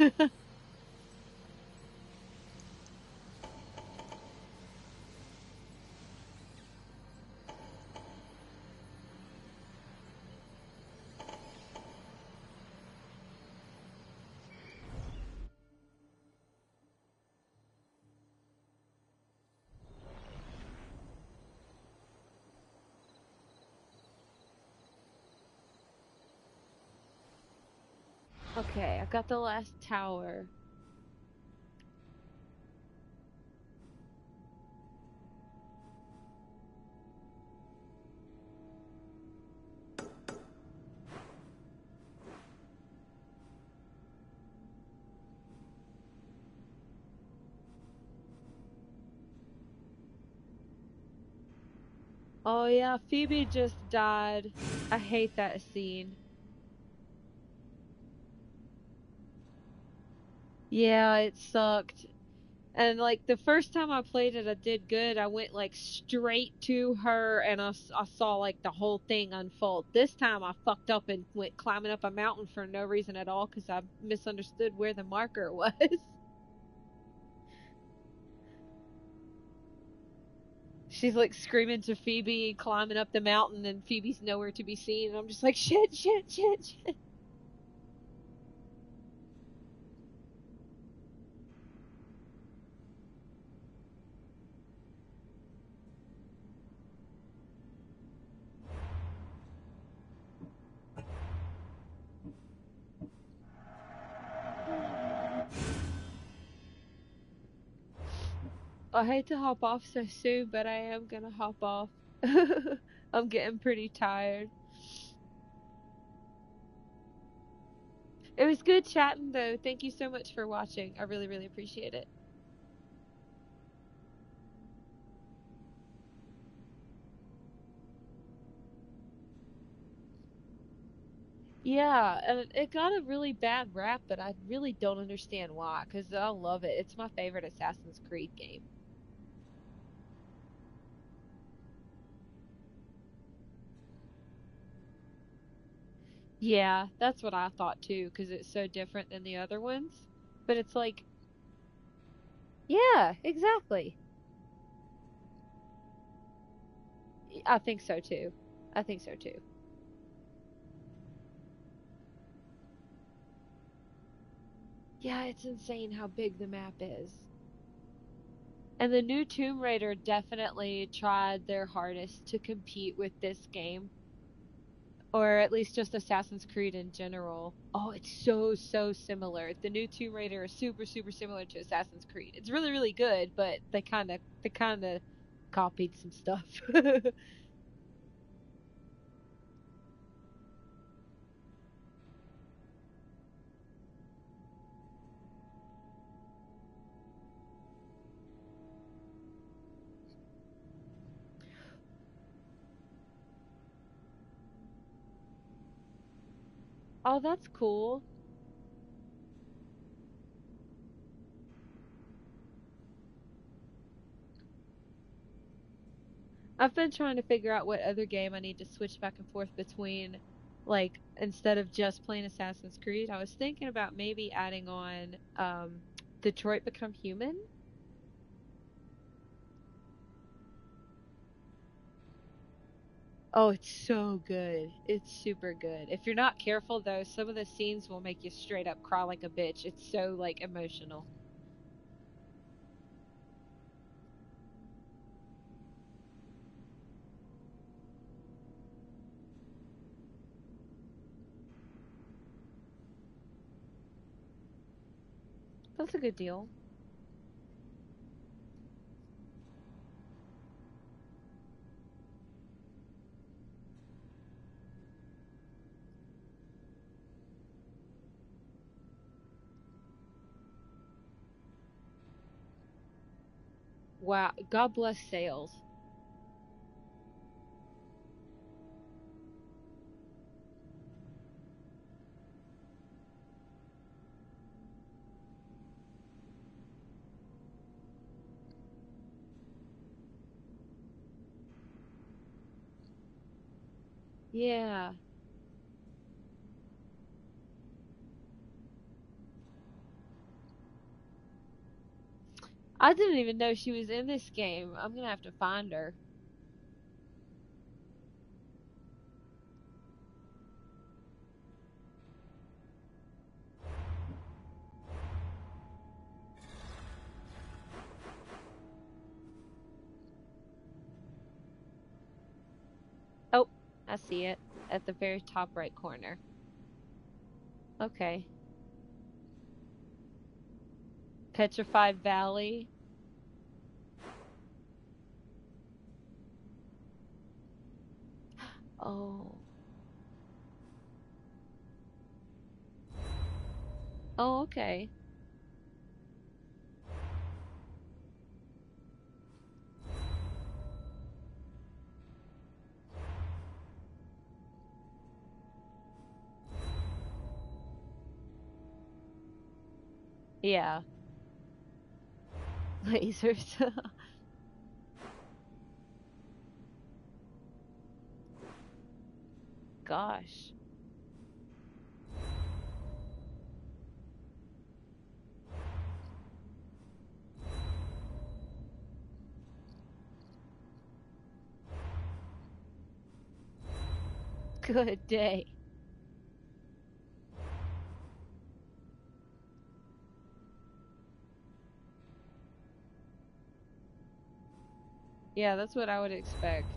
Okay, I got the last tower. Oh yeah, Phoebe just died. I hate that scene. Yeah, it sucked. And like the first time I played it, I did good. I went like straight to her and I saw like the whole thing unfold. This time I fucked up and went climbing up a mountain for no reason at all because I misunderstood where the marker was. She's like screaming to Phoebe, climbing up the mountain, and Phoebe's nowhere to be seen. And I'm just like, shit, shit, shit, shit. I hate to hop off so soon, but I am gonna hop off. I'm getting pretty tired. It was good chatting though. Thank you so much for watching. I really, really appreciate it. Yeah, and it got a really bad rap, but I really don't understand why, because I love it. It's my favorite Assassin's Creed game. Yeah, that's what I thought too, because it's so different than the other ones. But it's like, yeah, exactly. I think so too. I think so too. Yeah, it's insane how big the map is. And the new Tomb Raider definitely tried their hardest to compete with this game. Or at least just Assassin's Creed in general. Oh, it's so, so similar. The new Tomb Raider is super, super similar to Assassin's Creed. It's really, really good, but they kinda copied some stuff. Oh, that's cool. I've been trying to figure out what other game I need to switch back and forth between, like, instead of just playing Assassin's Creed. I was thinking about maybe adding on Detroit Become Human. Oh, it's so good. It's super good. If you're not careful though, some of the scenes will make you straight up cry like a bitch. It's so like emotional. That's a good deal. Wow. God bless sales. Yeah. I didn't even know she was in this game. I'm gonna have to find her. Oh, I see it at the very top right corner. Okay. Petrified Valley. Oh. Oh, okay. Yeah. Lasers. Gosh. Good day. Yeah, that's what I would expect.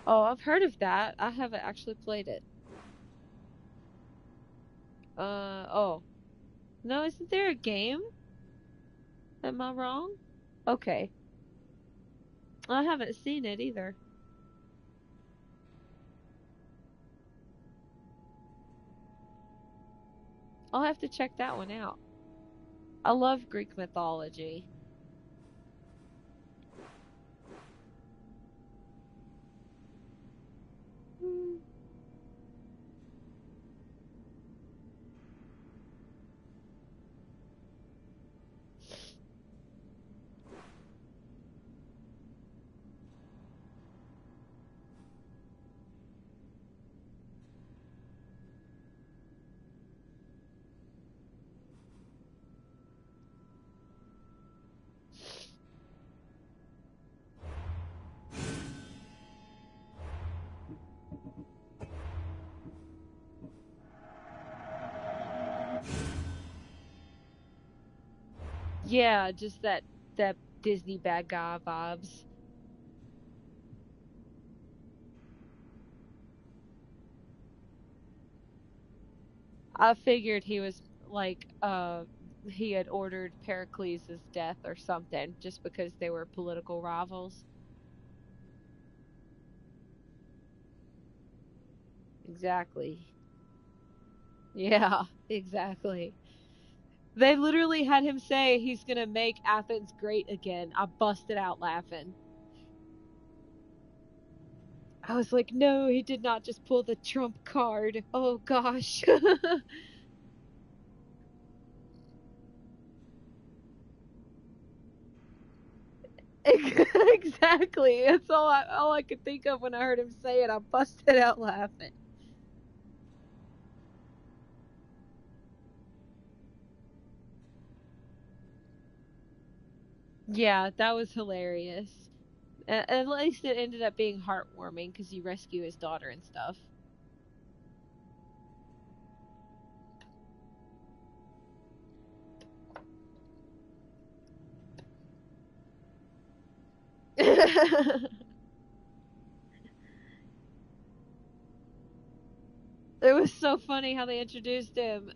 Oh, I've heard of that. I haven't actually played it. Oh. No, isn't there a game? Am I wrong? Okay. I haven't seen it either. I'll have to check that one out. I love Greek mythology. Yeah, just that Disney bad guy vibes. I figured he was like he had ordered Pericles' death or something just because they were political rivals. Exactly. Yeah, exactly. They literally had him say he's gonna make Athens great again. I busted out laughing. I was like, no, he did not just pull the trump card. Oh gosh. Exactly. That's all I could think of when I heard him say it. I busted out laughing. Yeah, that was hilarious. At least it ended up being heartwarming because you rescue his daughter and stuff. It was so funny how they introduced him.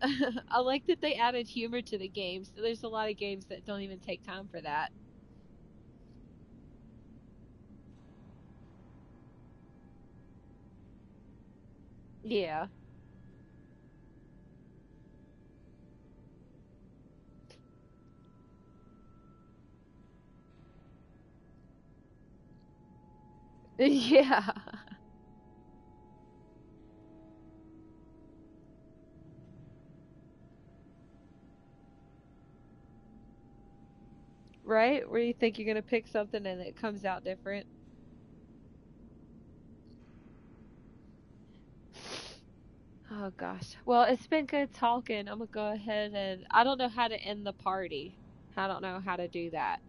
I like that they added humor to the games. There's a lot of games that don't even take time for that. Yeah. Yeah. Right? Where you think you're gonna pick something and it comes out different. Oh gosh. Well, it's been good talking. I'm gonna go ahead and I don't know how to end the party. I don't know how to do that.